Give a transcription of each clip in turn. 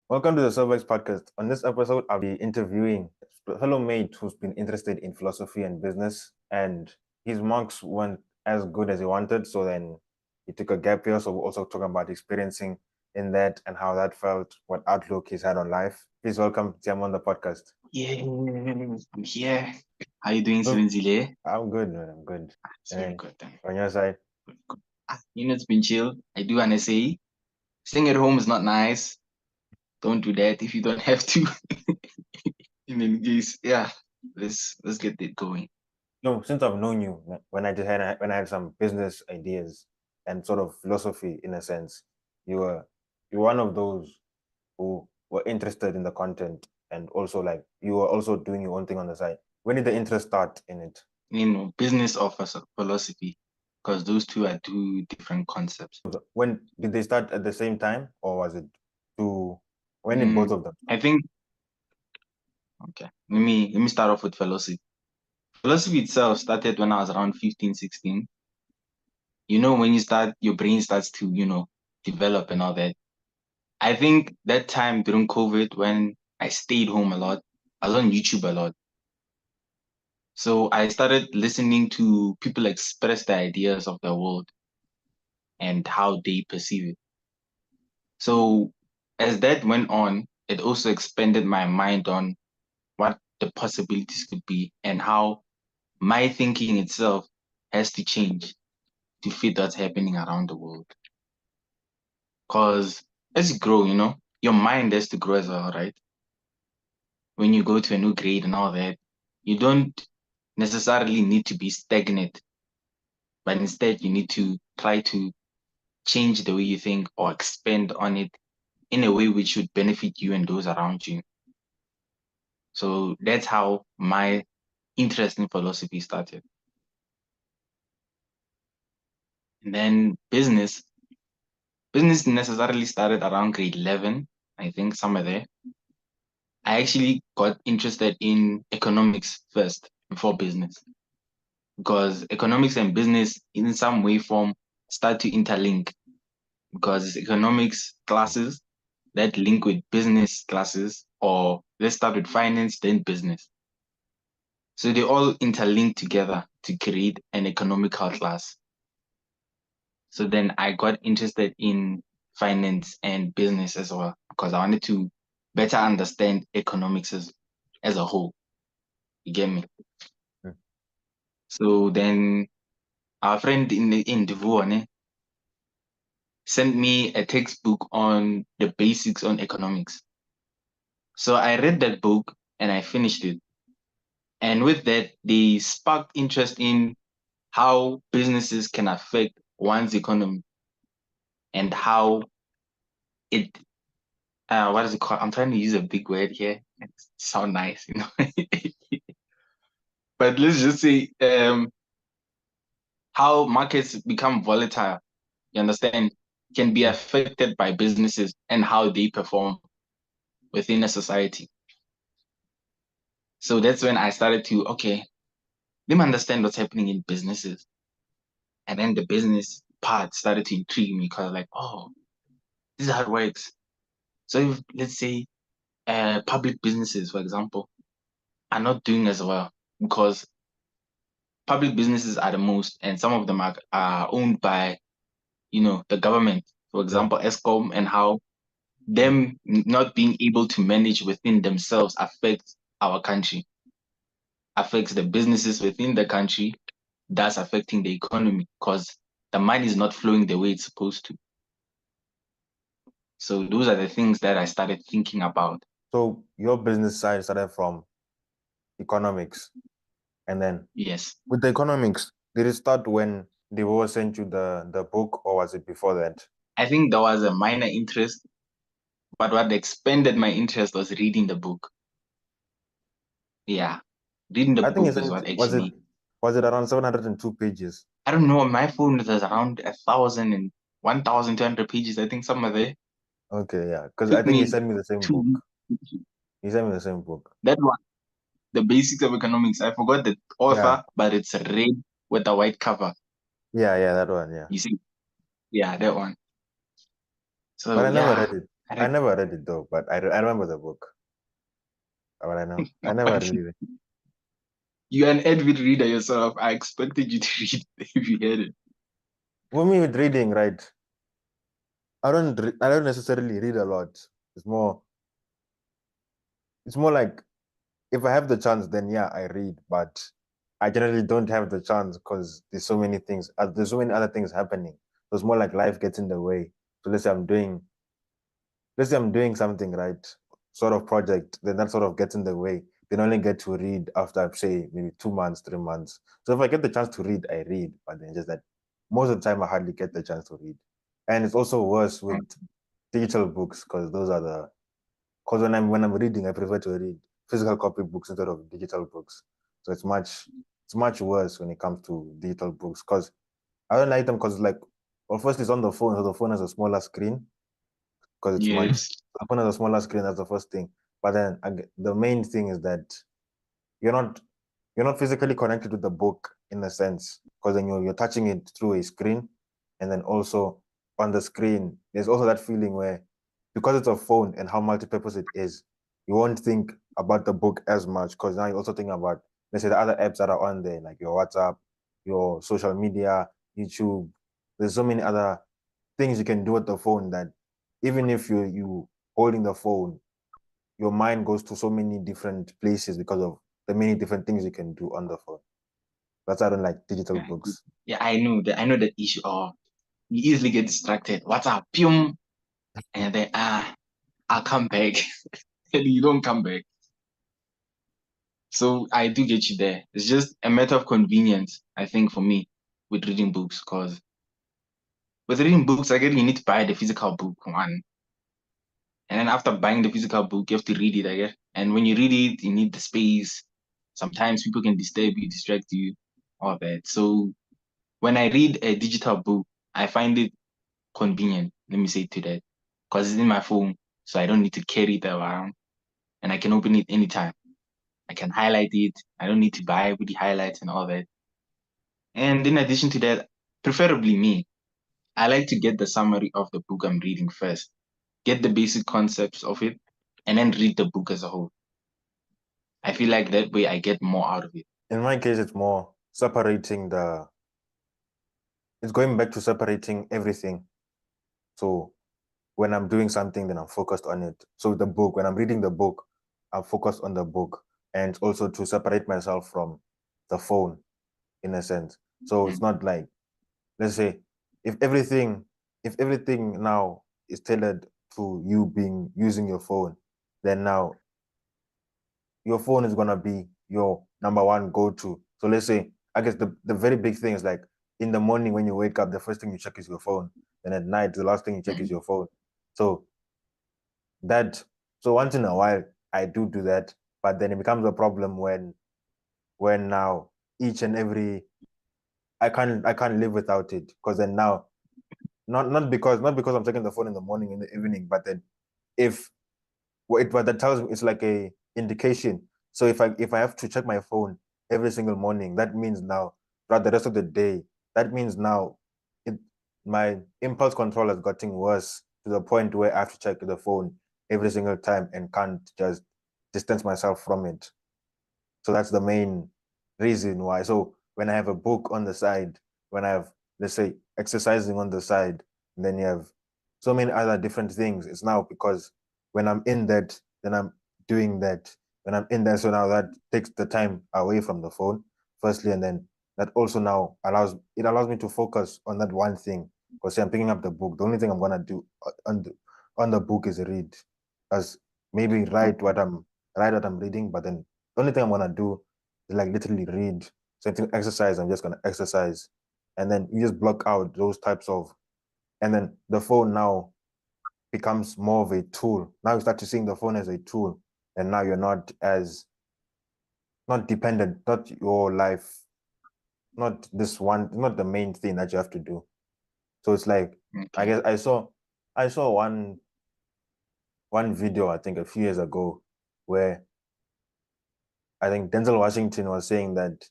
Welcome to the Surveys podcast. On this episode, I'll be interviewing a fellow mate who's been interested in philosophy and business, and his marks weren't as good as he wanted. So then he took a gap year. So we're also talking about experiencing in that and how that felt, what outlook he's had on life. Please welcome Tshiamo on the podcast. Yeah, I'm here. How you doing, Oh, Silenzile? I'm good, man. I'm good. It's very And good then. on your side, Good, good. It's been chill. I do wanna say, staying at home is not nice. Don't do that if you don't have to. In any case, yeah, let's get it going. no, since I've known you, when I had some business ideas and sort of philosophy in a sense, you were you're one of those who were interested in the content and also like you were also doing your own thing on the side. When did the interest start in it? Business offers philosophy, because those two are two different concepts. When did they start at the same time, or was it two? When did both Mm, of them? I think okay. Let me start off with philosophy. Philosophy itself started when I was around 15, 16. When you start, your brain starts to, develop and all that. I think that time during COVID when I stayed home a lot, I was on YouTube a lot. So I started listening to people express their ideas of the world and how they perceive it. So as that went on, it also expanded my mind on what the possibilities could be and how my thinking itself has to change to fit what's happening around the world. Because as you grow, your mind has to grow as well, right? When you go to a new grade and all that, you don't necessarily need to be stagnant, but instead you need to try to change the way you think or expand on it in a way which would benefit you and those around you. So that's how my interest in philosophy started. And then business necessarily started around grade 11, I think, somewhere there. I actually got interested in economics first before business because economics and business in some way form start to interlink because it's economics classes that link with business classes, or let's start with finance, then business. So they all interlink together to create an economical class. So then I got interested in finance and business as well because I wanted to better understand economics as a whole. You get me? Hmm. So then our friend in Divuane sent me a textbook on the basics on economics. So I read that book and I finished it. And with that, they sparked interest in how businesses can affect one's economy and how it, what is it called? I'm trying to use a big word here. It sound nice. But let's just say how markets become volatile, you understand, can be Hmm. affected by businesses and how they perform within a society. So that's when I started to, okay, let me understand what's happening in businesses. And then the business part started to intrigue me because like, oh, this is how it works. So if, let's say public businesses, for example, are not doing as well because public businesses are the most, and some of them are owned by, the government. For Yeah. example, ESCOM, and how Hmm. them not being able to manage within themselves affects our country, affects the businesses within the country, thus affecting the economy because the money is not flowing the way it's supposed to. So those are the things that I started thinking about. So your business side started from economics, and then Yes. with the economics, did it start when they were sent you the book, or was it before that? I think there was a minor interest, but what expanded my interest was reading the book. Yeah. Reading the I think book it's is what actually, was it around 702 pages? I don't know, my phone was around 1,200 pages, I think somewhere there. Okay, yeah, because I Took think he me sent me the same 2 weeks. book. He sent me the same book. That one, the basics of economics. I forgot the Yeah, author, but it's red with a white cover. yeah, that one. Yeah, You see? Yeah, that one. but So I never yeah, read it. I never read it though, but I remember the book. But I know I never really read. You're an avid reader yourself. I expected you to read if you had it. For me, with reading, right? I don't necessarily read a lot. It's more like if I have the chance, then yeah, I read. But I generally don't have the chance because there's so many things. There's so many other things happening. So it's more like life gets in the way. So let's say I'm doing something, right, sort of project, then that sort of gets in the way. Then I only get to read after, say, maybe 2 months, 3 months. So if I get the chance to read, I read. But then just that most of the time I hardly get the chance to read. And it's also worse with digital books because because when I'm reading, I prefer to read physical copy books instead of digital books. So it's much worse when it comes to digital books because I don't like them because like, well, first it's on the phone, so the phone has a smaller screen because it's much. Yes. The phone has a smaller screen. That's the first thing. But then the main thing is that you're not you're not physically connected with the book in a sense because then you're touching it through a screen, and then also on the screen there's also that feeling where because it's a phone and how multi-purpose it is, you won't think about the book as much because now you're also thinking about, let's say, the other apps that are on there like your WhatsApp, your social media, YouTube. There's so many other things you can do with the phone that even if you holding the phone, your mind goes to so many different places because of the many different things you can do on the phone. That's why I don't like digital Yeah, books. yeah, I know that. I know the issue. Oh, you easily get distracted. What's up? Pium. And then I'll come back. And you don't come back. So I do get you there. It's just a matter of convenience, I think, for me with reading books. Because with reading books, I get you need to buy the physical book one. And then after buying the physical book, you have to read it, I guess. And when you read it, you need the space. Sometimes people can disturb you, distract you, all that. So when I read a digital book, I find it convenient. Let me say to that. Because it's in my phone. So I don't need to carry it around. And I can open it anytime. I can highlight it. I don't need to buy with the highlights and all that. And in addition to that, preferably me, I like to get the summary of the book I'm reading first, get the basic concepts of it, and then read the book as a whole. I feel like that way I get more out of it. In my case, it's more separating it's going back to separating everything. So when I'm doing something, then I'm focused on it. So the book, when I'm reading the book, I'm focused on the book and also to separate myself from the phone in a sense. So it's Mm. not like, let's say, if everything, if everything now is tailored to you being using your phone, then now your phone is gonna be your number one go-to. So let's say, I guess the very big thing is like in the morning when you wake up, the first thing you check is your phone. And at night, the last thing you check is your phone. So that so once in a while I do that, but then it becomes a problem when now each and every I can't live without it because then now not because I'm checking the phone in the morning in the evening, but then if what that tells me it's like a indication. So if I have to check my phone every single morning, that means now throughout the rest of the day, that means now it my impulse control has gotten worse to the point where I have to check the phone every single time and can't just distance myself from it. So that's the main reason why. So when I have a book on the side, when I have, let's say, exercising on the side, and then you have so many other different things, it's now because when I'm in that, then I'm doing that. When I'm in there, so now that takes the time away from the phone, firstly, and then that also now allows me to focus on that one thing. Because say I'm picking up the book, the only thing I'm gonna do on the book is read, as maybe write what I'm reading, but then the only thing I'm gonna do is like literally read. Something exercise, I'm just gonna exercise. And then you just block out those types of, and then the phone now becomes more of a tool. Now you start to seeing the phone as a tool. And now you're not dependent, not your life, not the main thing that you have to do. So it's like I Okay. guess I saw one video I think a few years ago where I think Denzel Washington was saying that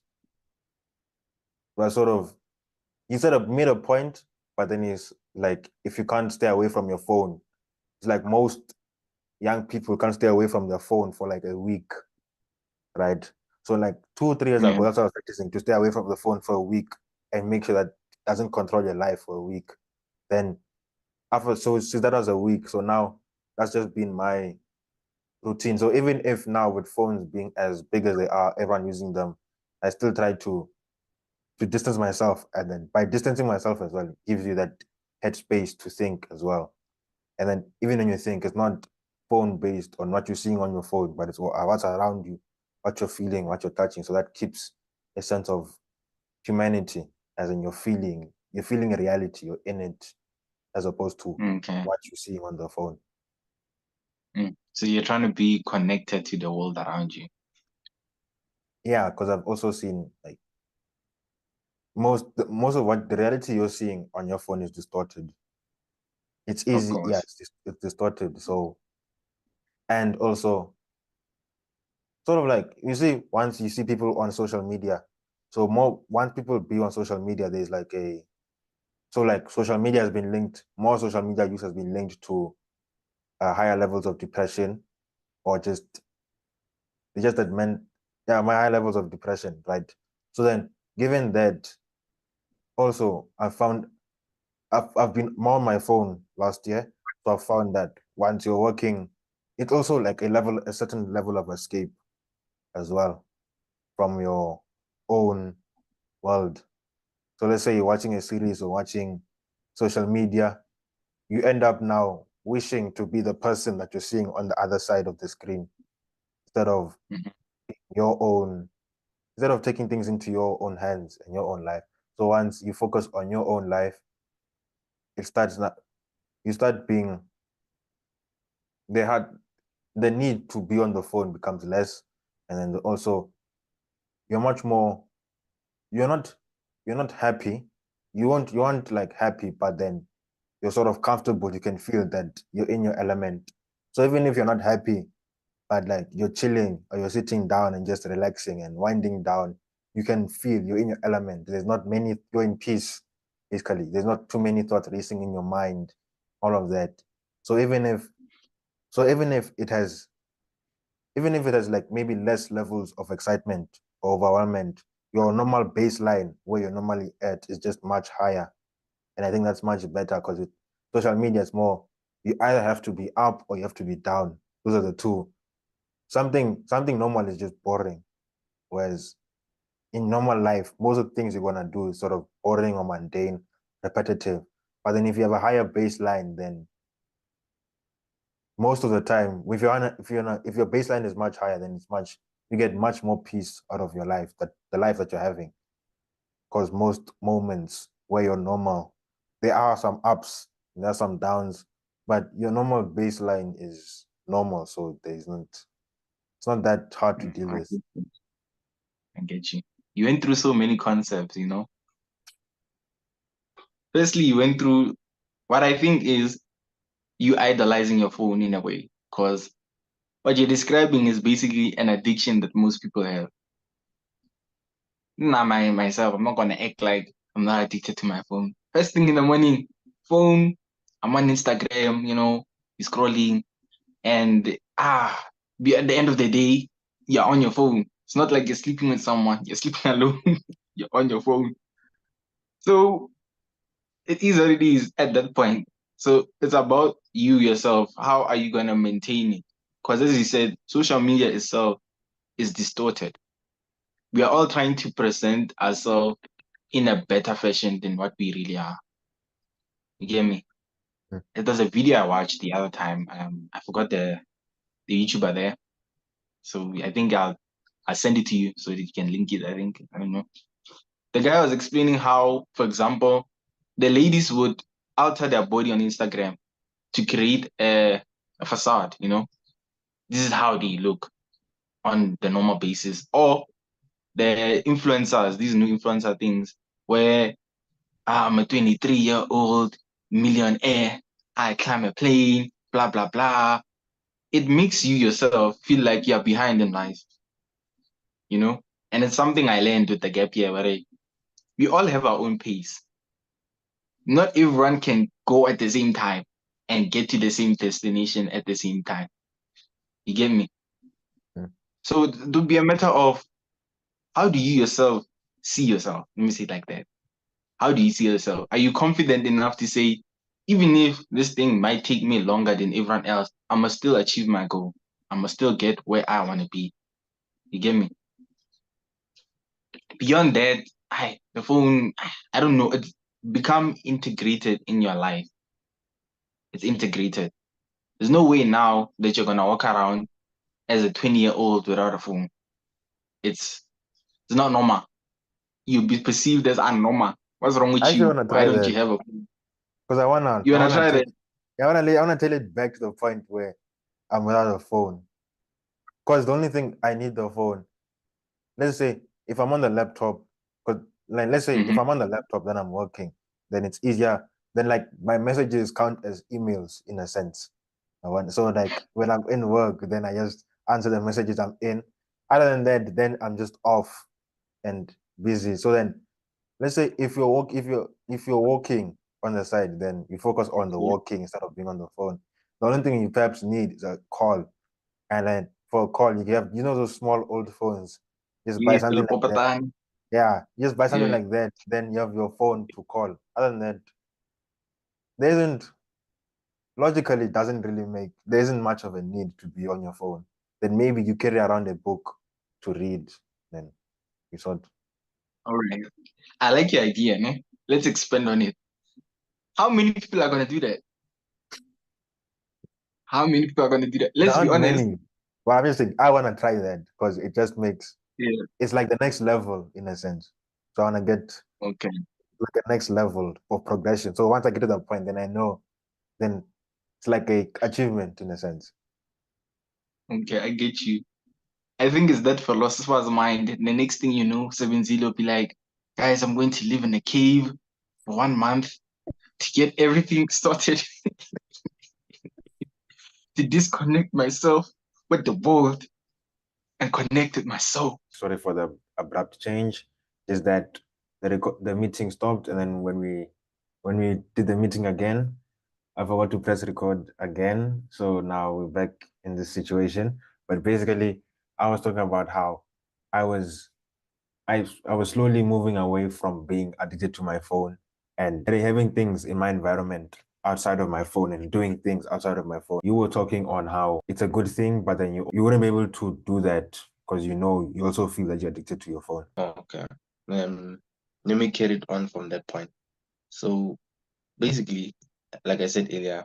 was sort of he sort of made a point, but then he's like, if you can't stay away from your phone, it's like most young people can't stay away from their phone for like a week, right? So like 2 or 3 years Yeah. ago, that's what I was practicing, to stay away from the phone for a week and make sure that it doesn't control your life for a week. Then after, so since that was a week, so now that's just been my routine. So even if now with phones being as big as they are, everyone using them, I still try to distance myself, and then by distancing myself as well, it gives you that headspace to think as well. And then even when you think, it's not phone based on what you're seeing on your phone, but it's what's around you, what you're feeling, what you're touching. So that keeps a sense of humanity, as in you're feeling a reality, you're in it, as opposed to Okay. what you're seeing on the phone. So you're trying to be connected to the world around you. Yeah, because I've also seen like most of what the reality you're seeing on your phone is distorted. It's Of easy, yeah, course. it's distorted. So, and also sort of like, you see, once you see people on social media, so more once people be on social media, there's like a so like social media has been linked, more social media use has been linked to higher levels of depression, or just that men, yeah, my high levels of depression, right? So then, given that, also I've been more on my phone last year, so I found that once you're working, it's also like a certain level of escape as well from your own world. So let's say you're watching a series or watching social media, you end up now wishing to be the person that you're seeing on the other side of the screen, instead of Mhm. your own, instead of taking things into your own hands and your own life. So once you focus on your own life, it starts not, you start being they had the need to be on the phone becomes less, and then also you're much more you're not you're not happy. You aren't like happy, but then you're sort of comfortable. You can feel that you're in your element. So even if you're not happy, but like you're chilling or you're sitting down and just relaxing and winding down, you can feel you're in your element. There's not many, you're in peace, basically. There's not too many thoughts racing in your mind, all of that. So even if it has like maybe less levels of excitement or overwhelmment, your normal baseline where you're normally at is just much higher. And I think that's much better because social media is more, you either have to be up or you have to be down. Those are the two. Something normal is just boring. Whereas in normal life, most of the things you're gonna do is sort of boring or mundane, repetitive. But then if you have a higher baseline, then most of the time, if your baseline is much higher, then you get much more peace out of your life, that the life that you're having. Because most moments where you're normal, there are some ups, there are some downs, but your normal baseline is normal, so it's not that hard to deal I with. get you. I get you. You went through so many concepts, you know. Firstly, you went through what I think is you idolizing your phone in a way, because what you're describing is basically an addiction that most people have. Not myself, I'm not gonna act like I'm not addicted to my phone. First thing in the morning, phone, I'm on Instagram, you're scrolling, and at the end of the day, you're on your phone. It's not like you're sleeping with someone, you're sleeping alone, you're on your phone. So it is what it is at that point. So it's about you yourself. How are you gonna maintain it? Because as you said, social media itself is distorted. We are all trying to present ourselves in a better fashion than what we really are. You get me? Mm. There's a video I watched the other time. I forgot the YouTuber there. So I think I'll send it to you so that you can link it. I don't know. The guy was explaining how, for example, the ladies would alter their body on Instagram to create a facade. This is how they look on the normal basis. Or the influencers, these new influencer things, where I'm a 23-year-old millionaire, I climb a plane, blah, blah, blah. It makes you yourself feel like you're behind in life, you know? And it's something I learned with the gap year, where we all have our own pace. Not everyone can go at the same time. and get to the same destination at the same time. You get me? Mm. So it would be a matter of how do you yourself see yourself? Let me say it like that. How do you see yourself? Are you confident enough to say, even if this thing might take me longer than everyone else, I must still achieve my goal. I must still get where I want to be. You get me? Beyond that, the phone, I don't know, it's become integrated in your life. It's integrated. There's no way now that you're gonna walk around as a 20-year-old without a phone. It's it's not normal. You'll be perceived as unnormal. What's wrong I with actually you? want to Why try don't you that have a phone? because You I wanna wanna try take that? I wanna tell it back to the point where I'm without a phone. Because the only thing I need the phone, let's say if I'm on the laptop, because like let's say if Mm-hmm. I'm on the laptop, then I'm working, then it's easier. Then like my messages count as emails in a sense. So like when I'm in work, then I just answer the messages I'm in. Other than that, then I'm just off and busy. So then let's say if you're walking on the side, then you focus on the Yeah. walking instead of being on the phone. The only thing you perhaps need is a call. And then for a call, you have those small old phones. Just buy Yeah, something like that. Popatan. Yeah, just buy something Yeah. like that. Then you have your phone to call. Other than that, there isn't logically it doesn't really make there isn't much of a need to be on your phone. Then maybe you carry around a book to read. Then you sort. All right. I like your idea, ne? Let's expand on it. How many people are gonna do that? How many people are gonna do that? There Let's be aren't honest. many. But I'm just saying I want to try that because it just makes Yeah. it's like the next level in a sense. So I want to get Okay. like a next level of progression. So once I get to that point, then I know then it's like a achievement in a sense. Okay, I get you. I think it's that philosopher's mind. The next thing you know, 7 will be like, guys, I'm going to live in a cave for 1 month to get everything sorted, to disconnect myself with the world and connect with my soul. Sorry for the abrupt change. Is that the meeting stopped, and then when we did the meeting again, I forgot to press record again. So now we're back in this situation. But basically, I was talking about how I was I was slowly moving away from being addicted to my phone and having things in my environment outside of my phone and doing things outside of my phone. You were talking on how it's a good thing, but then you wouldn't be able to do that because you also feel that you're addicted to your phone. Okay. Let me carry it on from that point. So basically, like I said earlier,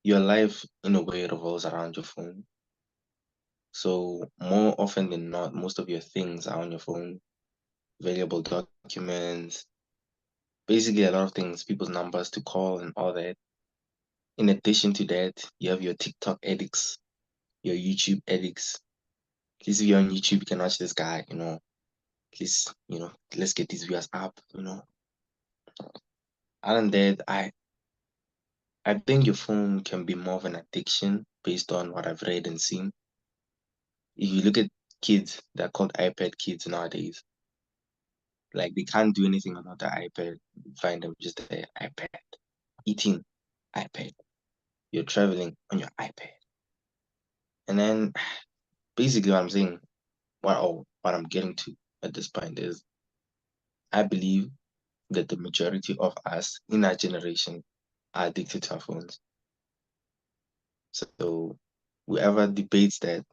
your life in a way revolves around your phone. So more often than not, most of your things are on your phone, valuable documents, basically a lot of things, people's numbers to call and all that. In addition to that, you have your TikTok addicts, your YouTube addicts. At least if you're on YouTube, you can watch this guy, at least, let's get these viewers up. Other than that, I think your phone can be more of an addiction based on what I've read and seen. If you look at kids, they're called iPad kids nowadays. Like they can't do anything on the iPad. You find them just there, iPad. Eating, iPad. You're traveling on your iPad. And then basically what I'm saying, what I'm getting to at this point is I believe that the majority of us in our generation are addicted to our phones. So whoever debates that,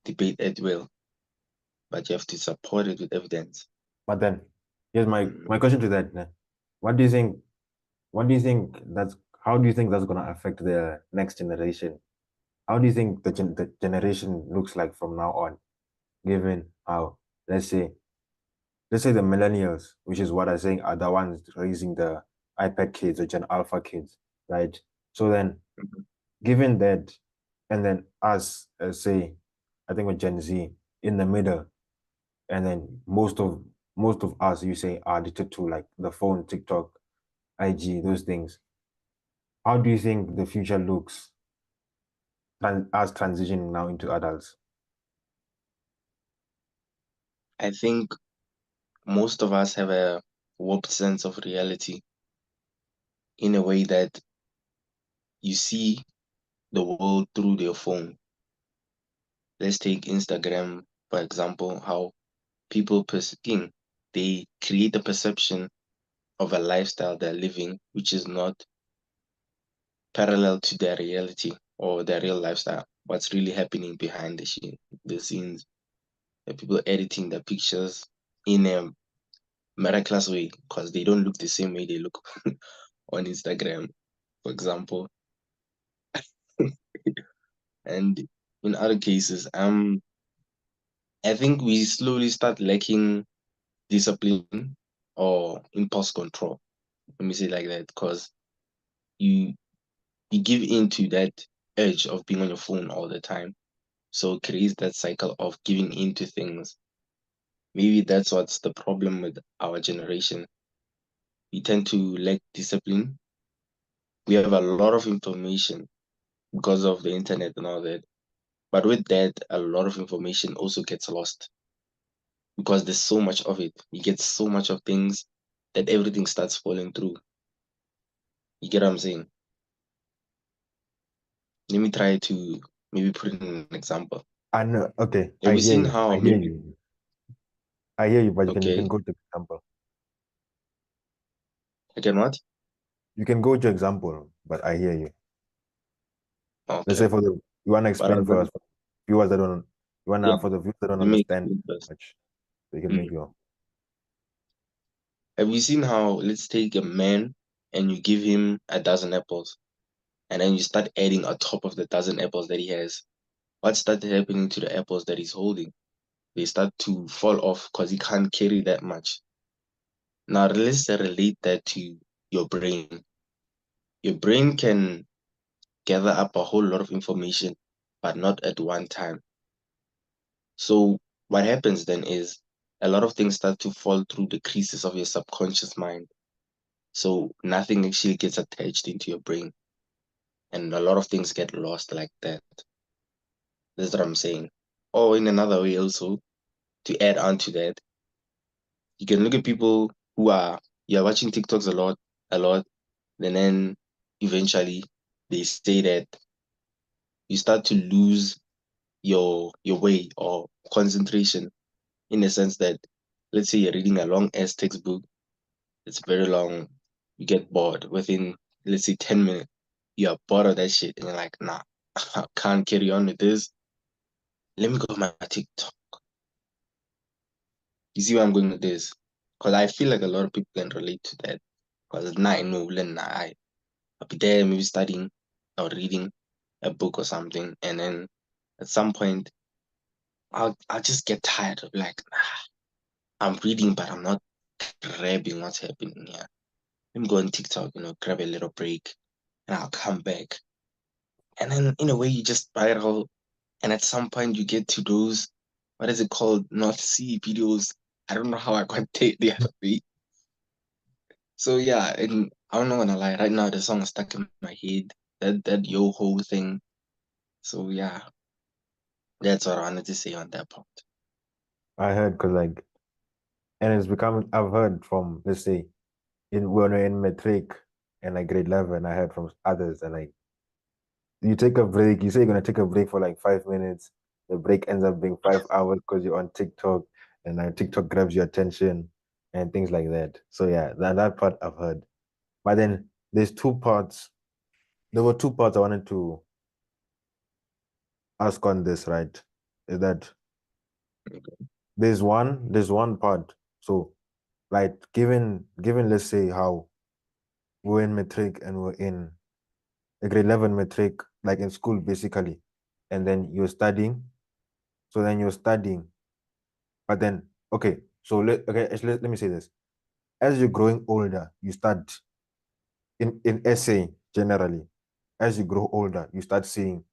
debate at will, but you have to support it with evidence. But then here's my Mm, question to that. Then. What do you think? What do you think that's how do you think that's gonna affect the next generation? How do you think the generation looks like from now on, given how let's say the millennials, which is what I'm saying, are the ones raising the iPad kids or Gen Alpha kids, right? So then, mhm. given that, and then us, say, I think with Gen Z in the middle, and then most of us, you say, are addicted to like the phone, TikTok, IG, those things. How do you think the future looks as transitioning now into adults? I think most of us have a warped sense of reality in a way that you see the world through their phone. Let's take Instagram, for example, how people they create a perception of a lifestyle they're living, which is not parallel to their reality or their real lifestyle. What's really happening behind the scenes. The people editing the pictures in a miraculous way because they don't look the same way they look on Instagram, for example. And in other cases, I think we slowly start lacking discipline or impulse control. Let me say it like that, because you you give into that urge of being on your phone all the time. So it creates that cycle of giving into things. Maybe that's what's the problem with our generation. We tend to lack discipline. We have a lot of information because of the internet and all that. But with that, a lot of information also gets lost because there's so much of it. You get so much of things that everything starts falling through. You get what I'm saying? Let me try to maybe put in an example. I know. Okay, Have I you hear seen you. how I hear maybe you. I hear you, but you can okay, go to example. I can what? You can go to example, but I hear you. Let's say Okay. for the you want to But explain for us viewers that don't you want yeah, to for the viewers that don't let me understand explain first. much, so you can Mm. make your. Have you seen how let's take a man and you give him a dozen apples and then you start adding on top of the dozen apples that he has? What started happening to the apples that he's holding? They start to fall off because he can't carry that much. Now let's relate that to your brain. Your brain can gather up a whole lot of information, but not at one time. So what happens then is a lot of things start to fall through the creases of your subconscious mind. So nothing actually gets attached into your brain. And a lot of things get lost like that. That's what I'm saying. Or in another way also, to add on to that, you can look at people who are you're watching TikToks a lot, and then eventually they say that you start to lose your way or concentration in the sense that let's say you're reading a long ass textbook, it's very long, you get bored within let's say 10 minutes, you're bored of that shit and you're like, nah, I can't carry on with this. Let me go to my TikTok. You see where I'm going with this? Because I feel like a lot of people can relate to that. Because now I know, I'll be there maybe studying or reading a book or something, and then at some point I'll just get tired of like, I'm reading, but I'm not grabbing what's happening here. Let me go on TikTok, grab a little break, and I'll come back. And then in a way you just spiral, and at some point you get to those, what is it called, North Sea videos. I don't know how I got the other way. So yeah, and I'm not gonna lie, right now the song is stuck in my head. That yo ho thing. So yeah, that's what I wanted to say on that part. I heard because like, and it's becoming. I've heard from let's say in when we're in Matric and like grade 11, I heard from others and like you take a break. You say you're gonna take a break for like 5 minutes. The break ends up being 5 hours because you're on TikTok, and like TikTok grabs your attention and things like that. So yeah, that part I've heard. But then there's two parts. There were two parts I wanted to ask on this, right? Is that there's one part. So like given let's say how we're in Matric and we're in a grade 11 Matric, like in school basically, and then you're studying. So then you're studying. But then, okay, so actually, let me say this. As you're growing older, you start in essay generally. As you grow older, you start seeing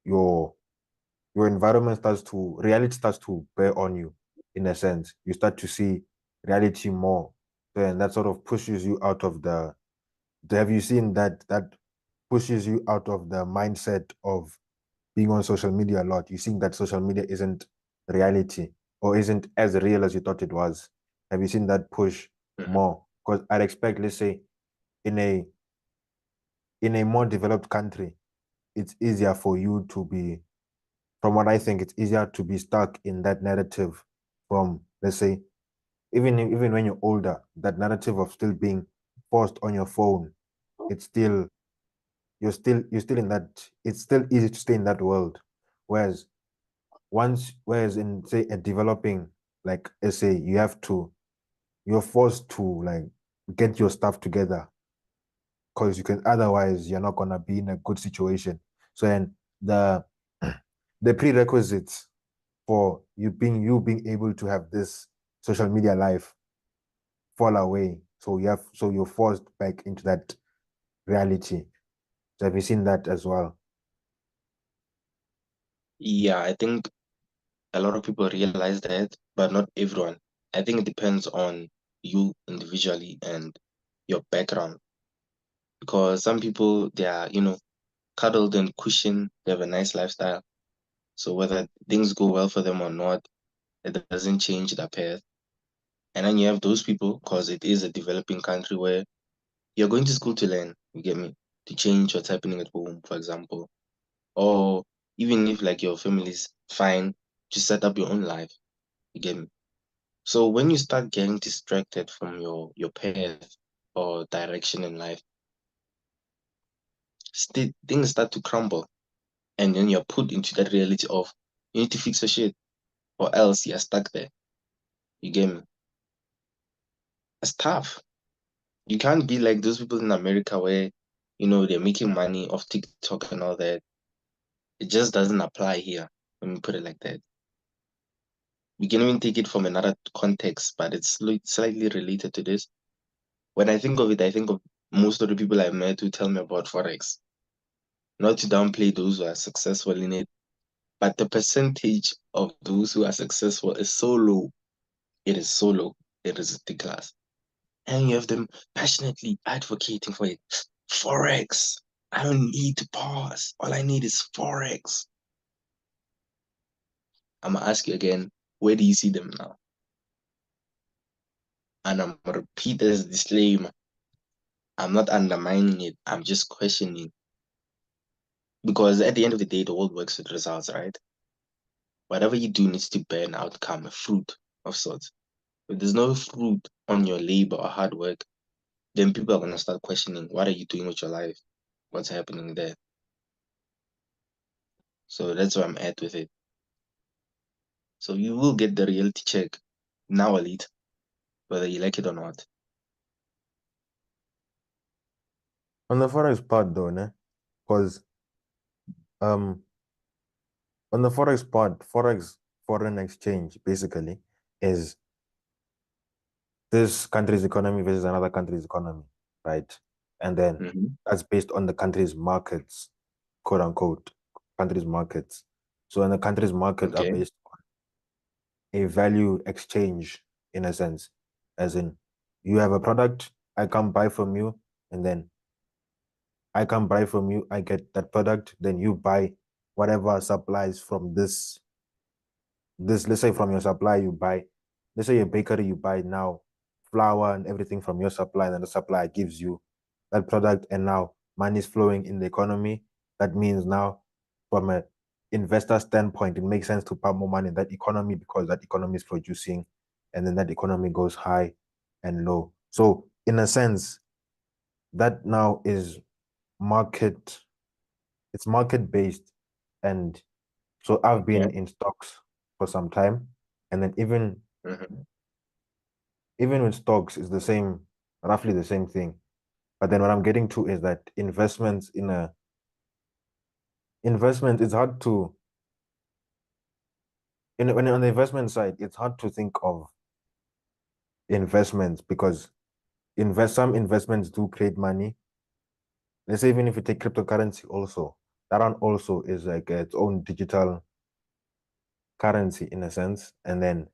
your your environment starts to reality starts to bear on you in a sense. You start to see reality more. Then that sort of pushes you out of the have you seen that pushes you out of the mindset of being on social media a lot? You think that social media isn't reality or isn't as real as you thought it was. Have you seen that push Mhm. more? Because I'd expect, let's say, in a in a more developed country, it's easier for you to be, from what I think, it's easier to be stuck in that narrative from, let's say, even when you're older, that narrative of still being forced on your phone, it's still you're still in that, it's still easy to stay in that world. Whereas in, say, a developing, like SA, you're forced to like get your stuff together, because you can, otherwise you're not gonna be in a good situation. So then the the prerequisites for you being able to have this social media life fall away. So you're forced back into that reality. So have you seen that as well? Yeah, I think a lot of people realize that, but not everyone. I think it depends on you individually and your background. Because some people, they are, cuddled and cushioned, they have a nice lifestyle. So whether things go well for them or not, it doesn't change their path. And then you have those people, because it is a developing country where you're going to school to learn, you get me, to change what's happening at home, for example. Or even if like your family's fine, to set up your own life, you get me. So when you start getting distracted from your path or direction in life, things start to crumble, and then you're put into that reality of you need to fix your shit, or else you're stuck there. You get me? It's tough. You can't be like those people in America where they're making money off TikTok and all that. It just doesn't apply here. Let me put it like that. We can even take it from another context, but it's slightly related to this. When I think of it, I think of most of the people I met who tell me about Forex. Not to downplay those who are successful in it, but the percentage of those who are successful is so low. It is so low. It is ridiculous. And you have them passionately advocating for it. Forex. I don't need to pause. All I need is Forex. I'm gonna ask you again, where do you see them now? And I'm gonna repeat this disclaimer. I'm not undermining it. I'm just questioning. Because at the end of the day, the world works with results, right? Whatever you do needs to bear an outcome, a fruit of sorts. If there's no fruit on your labor or hard work, then people are gonna start questioning, what are you doing with your life? What's happening there? So that's where I'm at with it. So you will get the reality check now or later, whether you like it or not. On the forex part though, ne? Because um on the forex part, forex, foreign exchange, basically is this country's economy versus another country's economy, right? And then that's based on the country's markets, quote unquote, country's markets. So and the country's markets are Okay. based on a value exchange, in a sense, as in you have a product, I come buy from you, and then I come buy from you, I get that product, then you buy whatever supplies from this, let's say from your supply you buy, let's say your bakery, you buy now flour and everything from your supply, and then the supplier gives you that product, and now money is flowing in the economy. That means now, from an investor standpoint, it makes sense to put more money in that economy because that economy is producing, and then that economy goes high and low. So in a sense, that now is market, it's market based. And so I've Yeah. been in stocks for some time, and then even with stocks is the same, roughly the same thing. But then what I'm getting to is that investment, it's hard to, when you're on the investment side, it's hard to think of investments because some investments do create money. Let's say even if you take cryptocurrency also, that one also is like its own digital currency in a sense. And then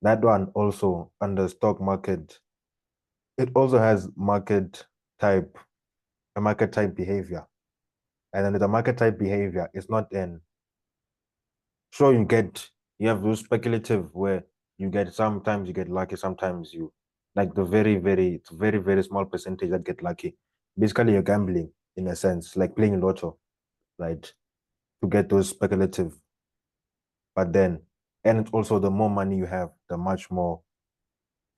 that one also under stock market, it also has type market type behavior. And then with the market type behavior, it's not an, sure, you have those speculative where sometimes you get lucky, sometimes you, like the very, very, it's very, very small percentage that get lucky. Basically, you're gambling. in a sense, like playing lotto, right? To get those speculative. But then, and also the more money you have, the much more,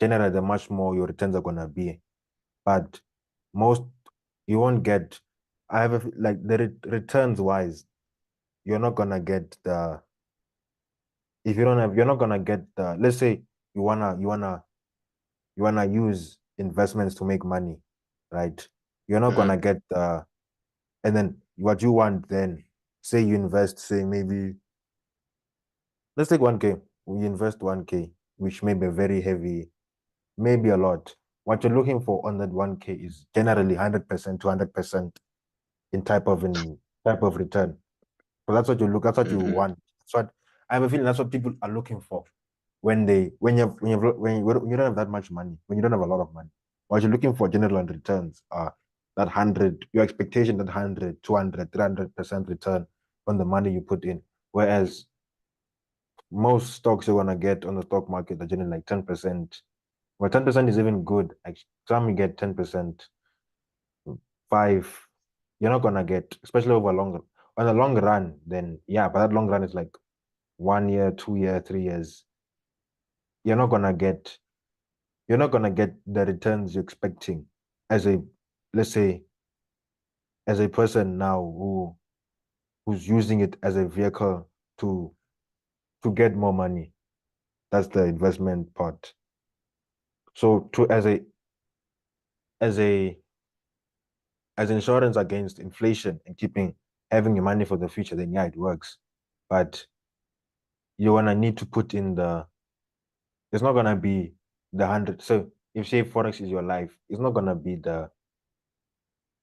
generally, the much more your returns are gonna be. But most, you won't get, I have a, like the returns wise, you're not gonna get the, if you don't have, you're not gonna get the, let's say you wanna use investments to make money, right? You're not gonna get the, and then what you want then, say you invest, say maybe, let's take 1K. We invest 1K, which may be very heavy, maybe a lot. What you're looking for on that 1K is generally 100%, 200% in type of return. So that's what you look, that's what you want. So I have a feeling that's what people are looking for when you don't have that much money, when you don't have a lot of money. What you're looking for general returns are that 100, your expectation that 100, 200, 300% return on the money you put in. Whereas most stocks you're gonna get on the stock market are generally like 10%. Well, 10% is even good. Like some you get 10%, 5, you're not gonna get, especially over on a long run, then yeah, but that long run is like 1 year, 2 year, 3 years. You're not gonna get the returns you're expecting as a, let's say, as a person now who's using it as a vehicle to get more money. That's the investment part. So to as a as insurance against inflation and having your money for the future, then yeah, it works. But you wanna need to put in it's not gonna be the 100. So if say Forex is your life, it's not gonna be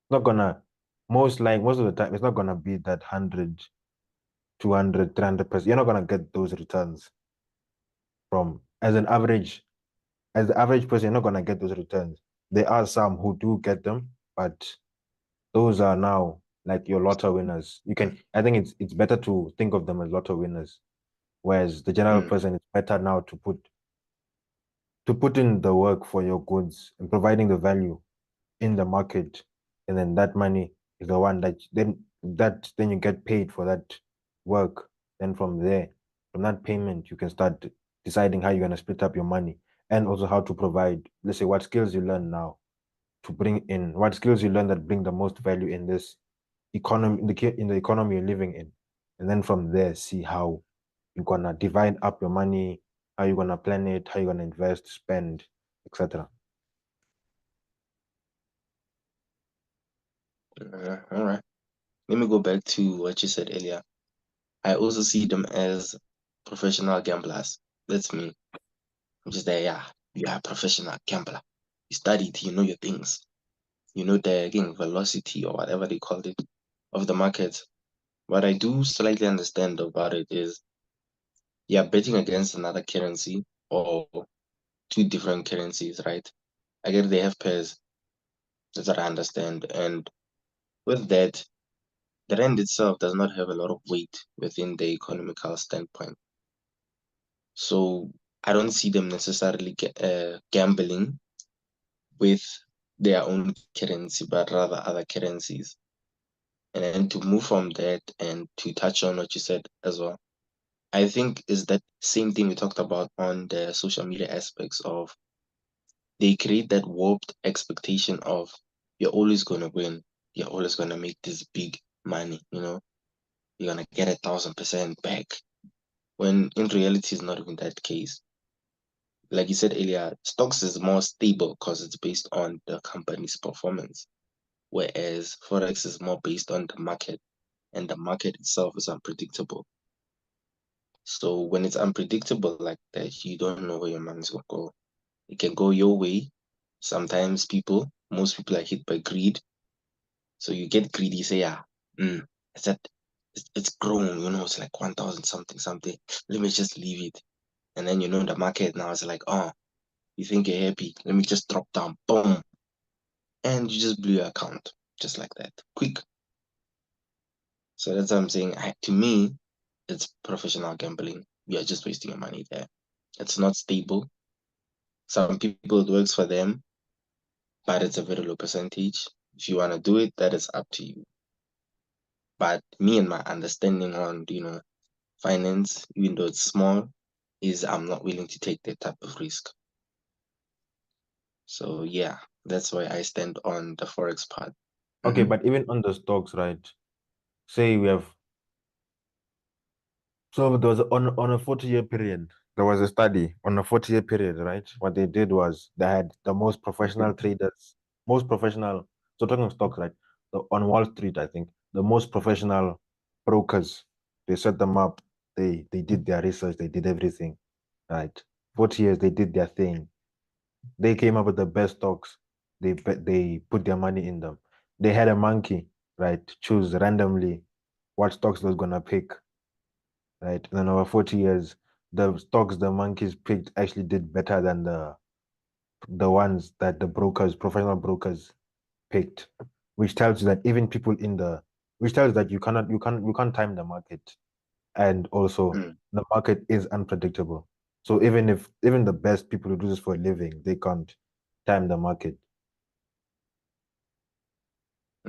not gonna, most of the time, it's not gonna be that 100, 200, 300%. You're not gonna get those returns from, as the average person, you're not gonna get those returns. There are some who do get them, but those are now like your lotto winners. I think it's better to think of them as lotto winners. Whereas the general person, it's better now to put in the work for your goods and providing the value in the market, and then that money is the one that you get paid for that work. Then from there, from that payment, you can start deciding how you're gonna split up your money, and also how to provide, let's say, what skills you learn now to bring in, what skills you learn that bring the most value in this economy, in the economy you're living in. And then from there, see how you're gonna divide up your money, how you're gonna plan it, how you're gonna invest, spend, etc. All right. Let me go back to what you said earlier. I also see them as professional gamblers. That's me. I'm just there, yeah. You are a professional gambler. You studied, you know your things. You know the again velocity or whatever they called it of the market. What I do slightly understand about it is you're betting against another currency or two different currencies, right? I get they have pairs. That's what I understand. And with that, the rand itself does not have a lot of weight within the economical standpoint. So I don't see them necessarily gambling with their own currency, but rather other currencies. And then to move from that and to touch on what you said as well, I think is that same thing we talked about on the social media aspects of they create that warped expectation of you're always gonna win, you're always gonna make this big money, you're gonna get 1,000% back. When in reality, it's not even that case. Like you said earlier, stocks is more stable because it's based on the company's performance, whereas Forex is more based on the market, and the market itself is unpredictable. So when it's unpredictable like that, you don't know where your money's gonna go. It can go your way. Sometimes most people are hit by greed. So you get greedy, say, yeah, it's that it's grown, it's like 1,000 something, something. Let me just leave it. And then the market now is like, oh, you think you're happy, let me just drop down, boom. And you just blew your account just like that. Quick. So that's what I'm saying. To me, it's professional gambling. You're just wasting your money there. It's not stable. Some people, it works for them, but it's a very low percentage. If you want to do it, that is up to you. But me and my understanding on, finance, even though it's small, is I'm not willing to take that type of risk. So yeah, that's why I stand on the forex part. Okay, but even on the stocks, right? Say we have so there was on a 40-year period. There was a study on a 40-year period, right? What they did was they had the most professional traders, most professional. So talking of stocks, right? On Wall Street, I think the most professional brokers. They set them up. They did their research. They did everything, right? 40 years, they did their thing. They came up with the best stocks. They put their money in them. They had a monkey, right? Choose randomly what stocks was gonna pick, right? And then over 40 years, the stocks the monkeys picked actually did better than the ones that the brokers, professional brokers, picked, which tells you that even people in the which tells that you can't time the market, and also the market is unpredictable. So even the best people who do this for a living, they can't time the market.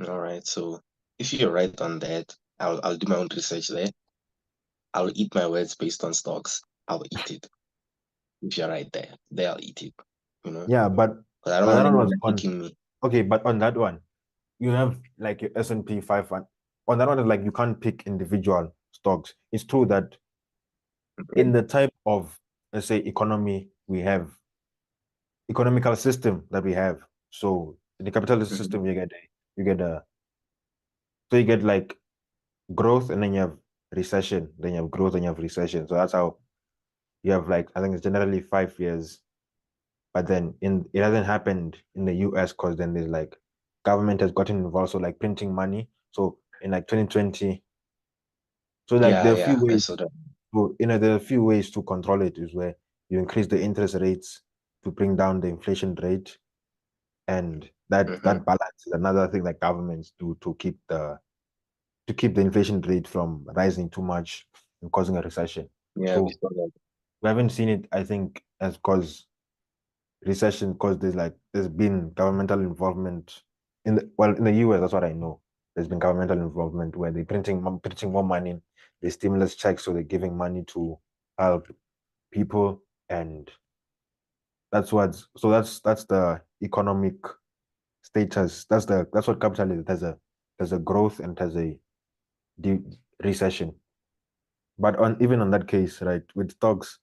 All right. So if you're right on that, I'll do my own research there. I'll eat my words based on stocks. I'll eat it. If you're right there I'll eat it. Yeah, Because I don't but that want one was anyone on picking me. okay, but on that one, you have like your S&P 500. On that one, is like you can't pick individual stocks. It's true that in the type of, let's say, economical system that we have. So in the capitalist system, you get like growth, and then you have recession, then you have growth, and you have recession. So that's how you have, like, I think it's generally 5 years, but then it hasn't happened in the US because then there's like government has gotten involved, so like printing money. So in like 2020, so like there are a few Yeah, I ways. saw that. So there are a few ways to control it, is where you increase the interest rates to bring down the inflation rate, and that balance is another thing that governments do to keep the inflation rate from rising too much and causing a recession. Yeah, we So saw that. we haven't seen it, I think, as cause recession, because there's been governmental involvement in the US. That's what I know. There's been governmental involvement where they're printing more money, the stimulus checks, so they're giving money to help people, and that's the economic status. That's what capital is. There's a growth and there's a recession. But even on that case, right, with stocks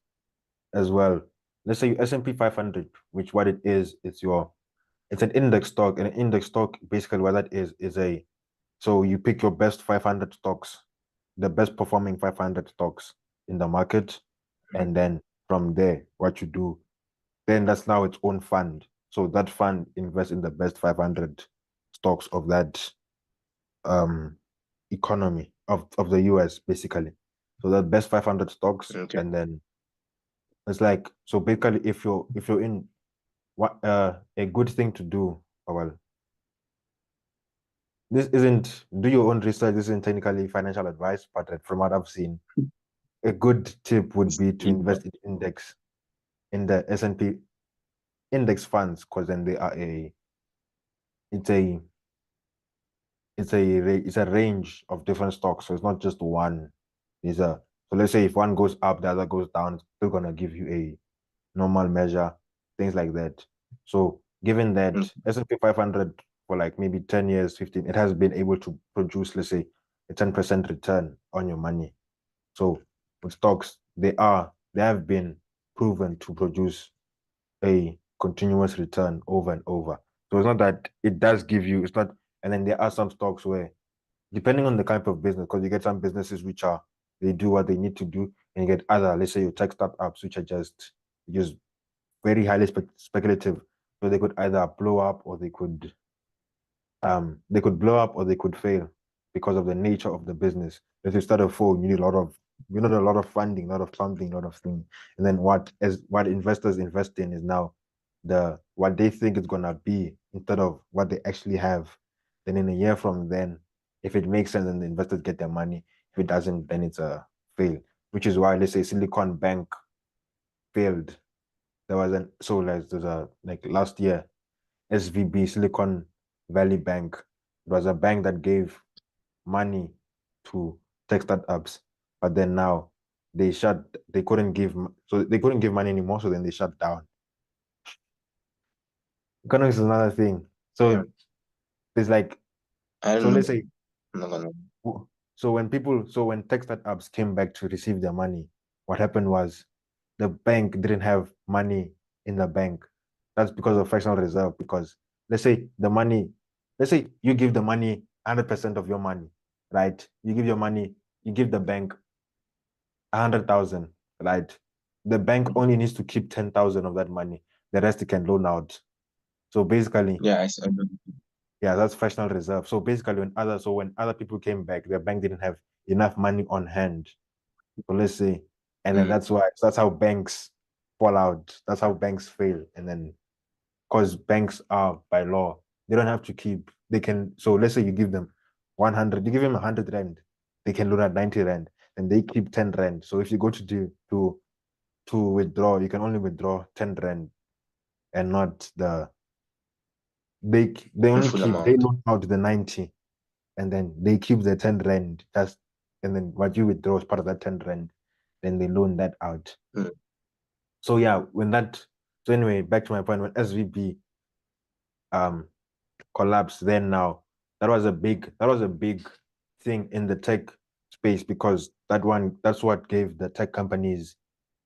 as well, let's say S&P 500, which what it is, it's an index stock, and an index stock basically what that is so you pick your best 500 stocks, the best performing 500 stocks in the market, and then from there, what you do, then that's now its own fund. So that fund invests in the best 500 stocks of that um economy of the US, basically. So the best 500 stocks, Okay. and then it's like, so basically, if you're in what a good thing to do, well, this isn't do your own research. This isn't technically financial advice, but from what I've seen, a good tip would be to invest in the S&P index funds, because then they are it's a it's a range of different stocks. So it's not just one. So let's say if one goes up, the other goes down, it's still gonna give you a normal measure, things like that. So given that S&P 500 for like maybe 10 years, 15, it has been able to produce, let's say, a 10% return on your money. So with stocks, they have been proven to produce a continuous return over and over. So it's not that it does give you, it's not, and then there are some stocks where, depending on the type of business, because you get some businesses which they do what they need to do, and you get other, let's say your tech startups, which are just very highly speculative. So they could either blow up, or they could blow up, or they could fail because of the nature of the business. If you start a phone, you need a lot of funding, a lot of something, a lot of things. And then what investors invest in is now what they think it's gonna be instead of what they actually have. Then in a year from then, if it makes sense, then the investors get their money. If it doesn't, then it's a fail. Which is why, let's say, Silicon Bank failed. There's a like last year, SVB, Silicon Valley Bank. It was a bank that gave money to tech startups, but then now they couldn't give money anymore, so then they shut down. Economics is another thing. So Yeah. there's like, I don't so know. let's say, I'm not gonna. so when tech startups came back to receive their money, what happened was the bank didn't have money in the bank. That's because of fractional reserve. Because let's say you give the money 100% of your money, right? You give the bank 100,000, right? The bank only needs to keep 10,000 of that money. The rest it can loan out. So basically, Yeah, I said. yeah, that's fractional reserve. So basically, when other people came back, the bank didn't have enough money on hand. So let's say, and then that's how banks fall out. That's how banks fail. And then because banks are by law, they don't have to keep. They can. So let's say you give them 100. You give them 100 rand. They can loan out 90 rand, and they keep 10 rand. So if you go to withdraw, you can only withdraw 10 rand, and not they The only full keep they amount. loan out the 90, and then they keep the 10 rand. And then what you withdraw is part of that 10 rand. Then they loan that out. Mm. So yeah, so anyway, back to my point, when SVB collapsed, then now that was a big thing in the tech space, because that's what gave the tech companies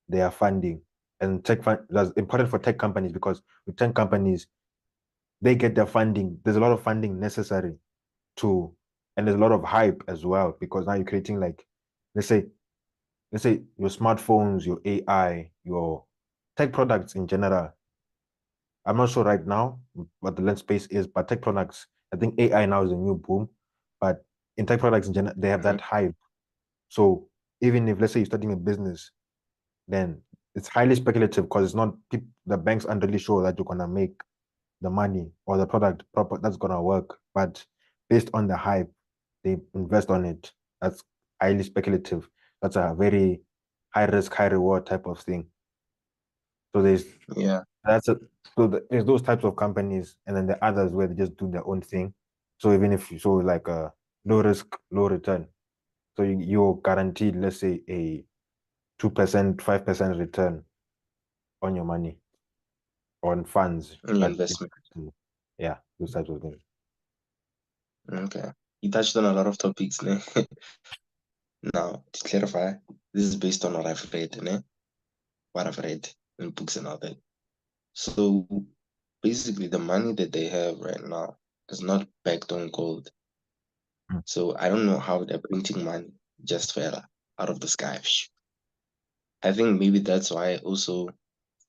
their funding. And that's important for tech companies, because with tech companies, they get their funding. There's a lot of funding necessary to, and there's a lot of hype as well, because now you're creating, like, let's say your smartphones, your AI, your tech products in general. I'm not sure right now what the lens space is, but tech products, I think AI now is a new boom. But in tech products in general, they have that hype. So even if, let's say, you're starting a business, then it's highly speculative, because it's not the banks aren't really sure that you're gonna make the money or the product proper that's gonna work. But based on the hype, they invest on it. That's highly speculative. That's a very high risk, high reward type of thing. So Yeah. there's those types of companies, and then the others where they just do their own thing. So even if you like a low risk, low return, so you're guaranteed, let's say, a 2%, 5% return on your money, on funds Your that investment. yeah, those types of things. Okay. You touched on a lot of topics, ne? Now, to clarify, this is based on what I've read, ne? What I've read in books and all that. So basically, the money that they have right now is not backed on gold. Mm. So I don't know how they're printing money just fell out of the sky. I think maybe that's why also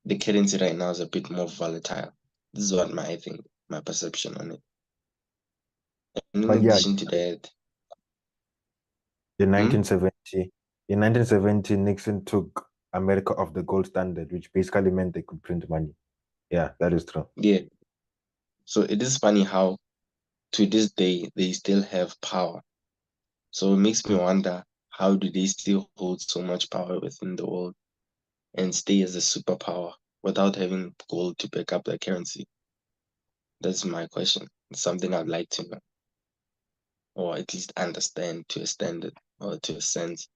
the currency right now is a bit more volatile. This is what I think, my perception on it. And in But yeah, addition to that, in 1970, Nixon took America off the gold standard, which basically meant they could print money. Yeah, that is true. yeah. So it is funny how to this day they still have power. So it makes me wonder, how do they still hold so much power within the world and stay as a superpower without having gold to back up their currency? That's my question. It's something I'd like to know, or at least understand to a standard or to a sense.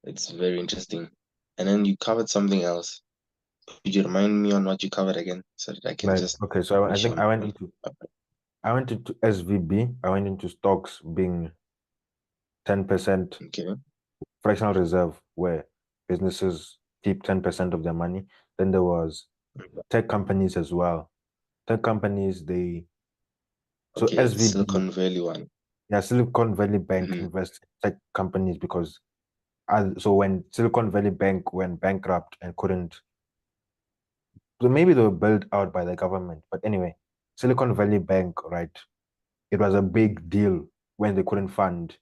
It's very interesting. And then you covered something else. Could you remind me on what you covered again so that I can Like, just okay, so I make think sure I'm I went into SVB. I went into stocks being 10% okay. fractional reserve, where businesses keep 10% of their money. Then there was tech companies as well. Tech companies, so Okay, the SVB, Silicon Valley one. yeah, Silicon Valley Bank Mm-hmm. invests in tech companies, because so when Silicon Valley Bank went bankrupt and couldn't, so maybe they were bailed out by the government. But anyway, Silicon Valley Bank, right? It was a big deal when they couldn't fund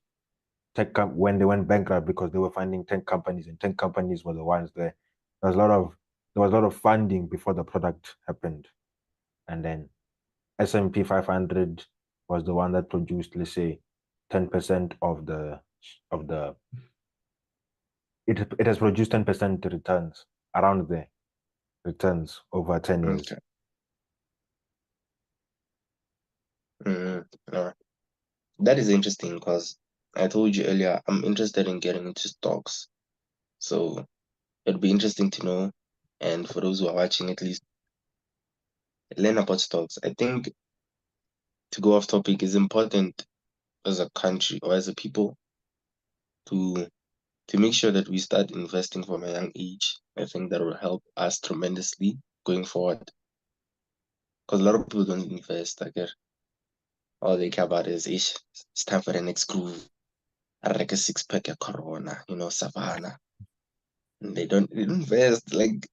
when they went bankrupt, because they were funding tech companies, and tech companies were the ones there. There was a lot of funding before the product happened. And then S&P 500 was the one that produced, let's say, 10% of the it has produced 10% returns, around there, returns over 10 years. Okay. Alright. That is interesting because I told you earlier I'm interested in getting into stocks. So it'd be interesting to know, and for those who are watching, at least learn about stocks. I think to go off topic is important as a country or as a people to make sure that we start investing from a young age. I think that will help us tremendously going forward. Because a lot of people don't invest. Like all they care about is it's time for the next groove. I like a six pack of Corona, Savannah. And they don't invest. Like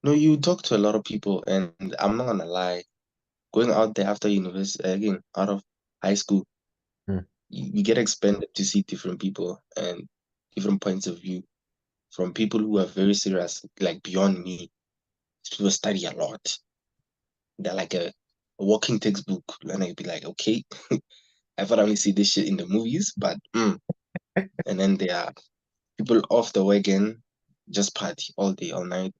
no, you talk to a lot of people, and I'm not gonna lie, going out there after university, again, out of high school, Hmm. you get expanded to see different people and different points of view from people who are very serious, like beyond me. People study a lot. They're like a walking textbook. And I'd be like, okay, I thought I only see this shit in the movies, but and then there are people off the wagon, just party all day, all night.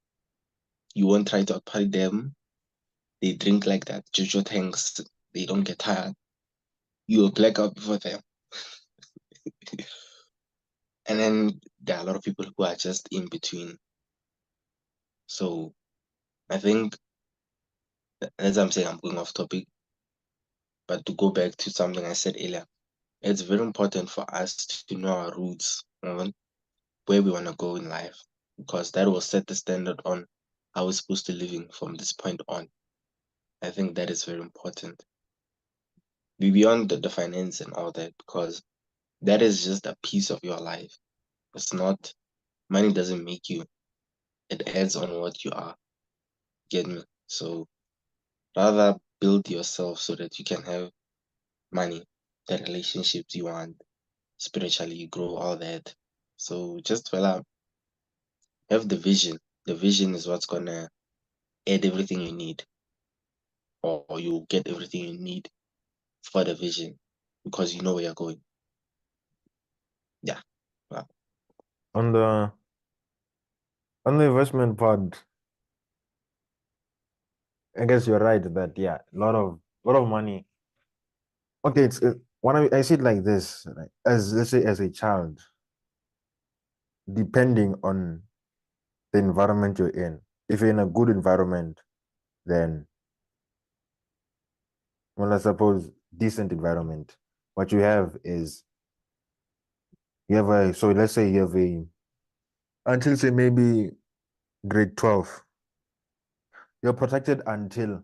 You won't try to party them. They drink like that. Jojo tanks. They don't get tired. You'll black out before them. And then there are a lot of people who are just in between. So I think, as I'm saying, I'm going off topic, but to go back to something I said earlier, it's very important for us to know our roots, where we want to go in life, because that will set the standard on how we're supposed to living from this point on. I think that is very important. Be beyond the finance and all that, because that is just a piece of your life. It's not, money doesn't make you, it adds on what you are. Get me? So rather build yourself so that you can have money, the relationships you want, spiritually you grow, all that. So just have the vision. The vision is what's gonna add everything you need, or you get everything you need for the vision because you know where you're going. Yeah. Wow. On the investment part, I guess you're right that yeah, a lot of money. Okay, it's when I see it like this, like, as let's say as a child, depending on the environment you're in. If you're in a good environment, then well, I suppose decent environment. What you have is you have a so let's say you have a until say maybe grade 12, you're protected until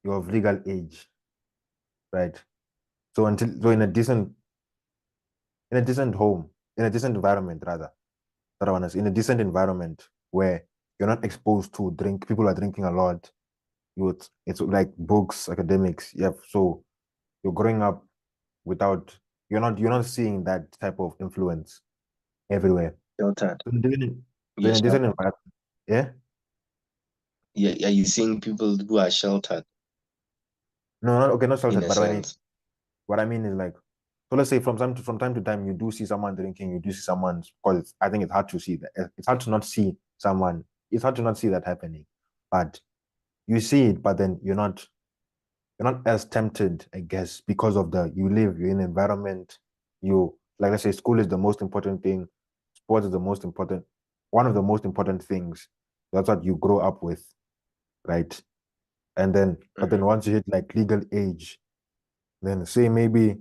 you're of legal age, right? So until so in a decent home, in a decent environment rather, that I want to say, in a decent environment where you're not exposed to drink, people are drinking a lot. It's like books, academics. Yeah, so you're growing up without you're not seeing that type of influence everywhere. Sheltered. So in You're a decent sheltered. environment, yeah. Yeah, are you seeing people who are sheltered No, not okay, not in sheltered, a but sense? what I mean is like, so let's say from time to time, you do see someone drinking, you do see someone because I think it's hard to see that. It's hard to not see someone. It's hard to not see that happening, but you see it, but then you're not as tempted, I guess, because of you're in an environment, like I say, school is the most important thing, sports is the most important, one of the most important things. That's what you grow up with, right? And then, but then once you hit like legal age, then say maybe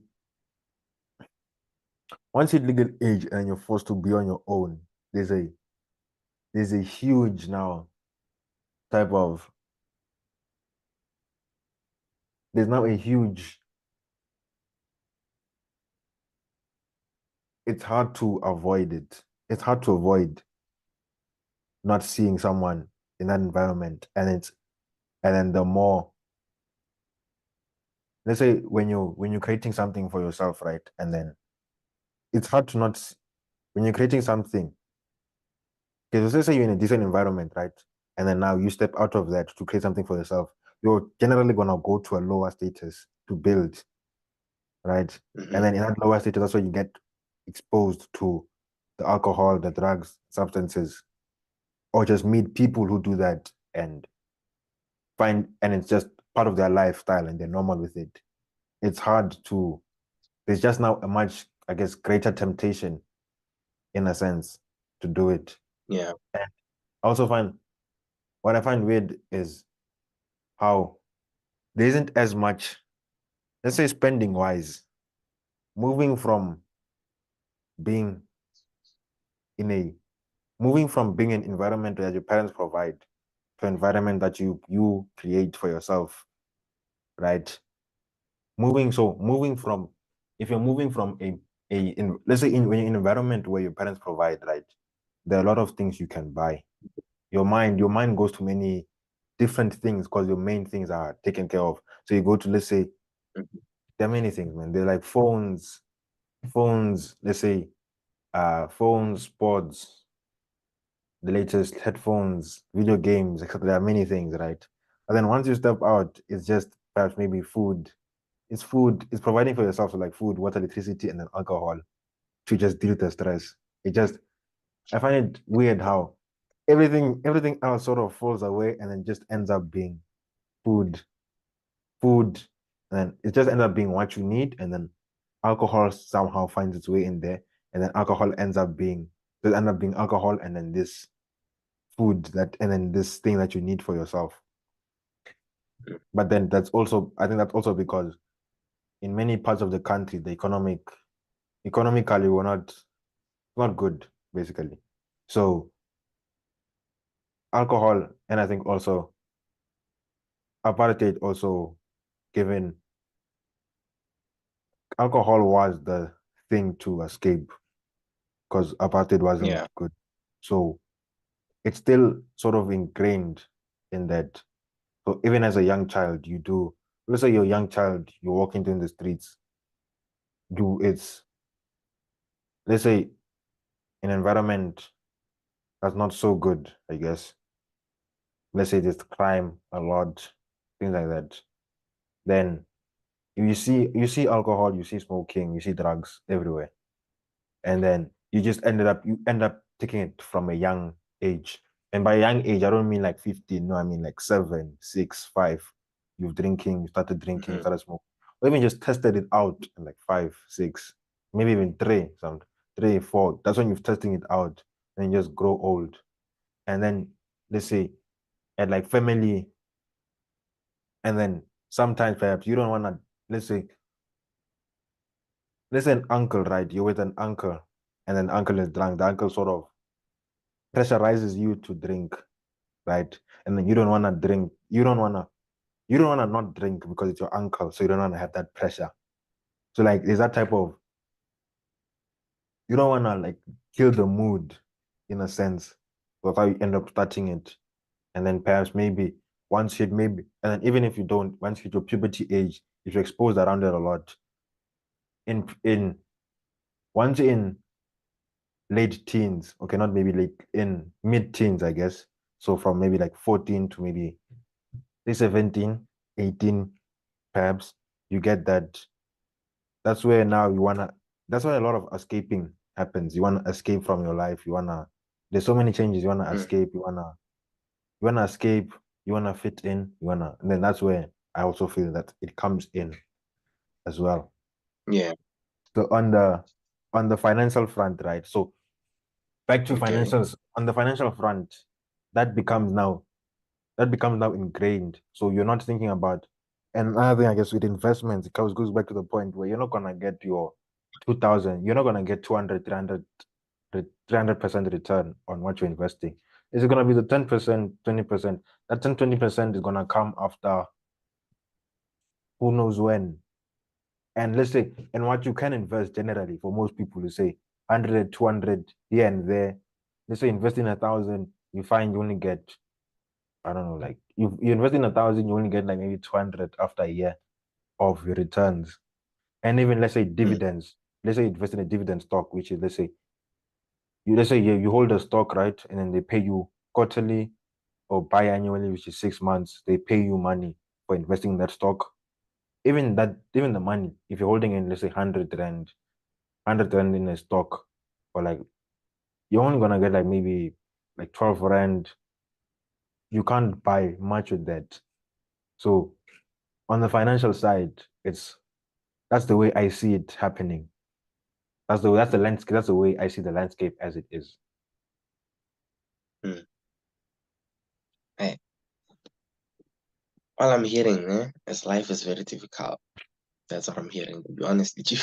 once you hit legal age and you're forced to be on your own, there's a there's a huge now type of there's now a huge it's hard to avoid it. It's hard to avoid not seeing someone in that environment. And then the more let's say when you're creating something for yourself, right? And then it's hard to not when you're creating something, because let's say you're in a decent environment, right? And then now you step out of that to create something for yourself, you're generally gonna go to a lower status to build, right? And then in that lower status, that's where you get exposed to the alcohol, the drugs, substances, or just meet people who do that and it's just part of their lifestyle and they're normal with it. it's hard to. There's just now a much, I guess, greater temptation, in a sense, to do it. Yeah. And I also find what I find weird is how there isn't as much, let's say, spending wise, moving from being in a moving from being an environment that your parents provide to an environment that you create for yourself, right? Moving from, if you're moving from let's say when you're in an environment where your parents provide, right, there are a lot of things you can buy. Your mind goes to many different things because your main things are taken care of. So you go to, let's say, Mhm. there are many things, man. They're like phones, let's say, phones, pods, the latest headphones, video games, etc. There are many things, right? But then once you step out, it's just perhaps maybe food. It's food. It's providing for yourself, so like food, water, electricity, and then alcohol to just deal with the stress. It just, I find it weird how everything else sort of falls away and then just ends up being food, food, and then it just ends up being what you need, and then alcohol somehow finds its way in there, and then alcohol does end up being alcohol, and then this food that, and then this thing that you need for yourself. But then I think that's also because in many parts of the country, economically, we're not good, basically. So alcohol, and I think also apartheid also given alcohol was the thing to escape because apartheid wasn't Yeah. good. So it's still sort of ingrained in that. So even as a young child, let's say you're a young child, you're walking in the streets, it's, let's say, an environment that's not so good, I guess. Let's say there's crime a lot, things like that. Then you see alcohol, you see smoking, you see drugs everywhere. And then you end up taking it from a young age. And by young age, I don't mean like 15, no, I mean like 7, 6, 5. You started drinking, you Mhm. started smoking. Or even just tested it out in like 5, 6, maybe even 3, 3, 4. That's when you're testing it out. And you just grow old. And then let's say at like family, and then sometimes perhaps you don't wanna, let's say an uncle, right? You're with an uncle, and then uncle is drunk. The uncle sort of pressurizes you to drink, right? And then you don't want to drink. You don't want to not drink because it's your uncle, so you don't want to have that pressure. So like, there's that type of, you don't want to like kill the mood, in a sense. That's how you end up starting it, and then perhaps maybe and then even if you don't, once you hit your puberty age, if you're exposed around it a lot, in once in late teens, okay, not maybe late, in mid teens, I guess. So from maybe like 14 to maybe say 17, 18, perhaps, you get that. That's where now that's where a lot of escaping happens. You want to escape from your life. There's so many changes. You want to Mm. escape. You want to escape. You want to fit in. And then that's where I also feel that it comes in as well. Yeah. So on the financial front, right? So back to Okay. financials. On the financial front, that becomes now that becomes now ingrained. So you're not thinking about, and another thing, I guess, with investments, it goes back to the point where you're not gonna get your 2,000, you're not gonna get 200, 300% return on what you're investing. It's gonna be the 10%, 20%. That 10, 20% is gonna come after who knows when. And let's say, and what you can invest generally for most people, you say 100, 200 here and there. Let's say investing 1,000, you find you only get, I don't know, like you invest in 1,000, you only get like maybe 200 after a year of your returns. And even let's say Mm. dividends, let's say you invest in a dividend stock, which is, let's say you hold a stock, right? And then they pay you quarterly or biannually, which is 6 months. They pay you money for investing in that stock. Even the money, if you're holding in, let's say 100 rand in a stock, or like, you're only gonna get like maybe like 12 rand. You can't buy much with that. So on the financial side, That's the way I see it happening. That's the landscape. That's the way I see the landscape as it is. Hey, all I'm hearing is life is very difficult. That's what I'm hearing, to be honest with you.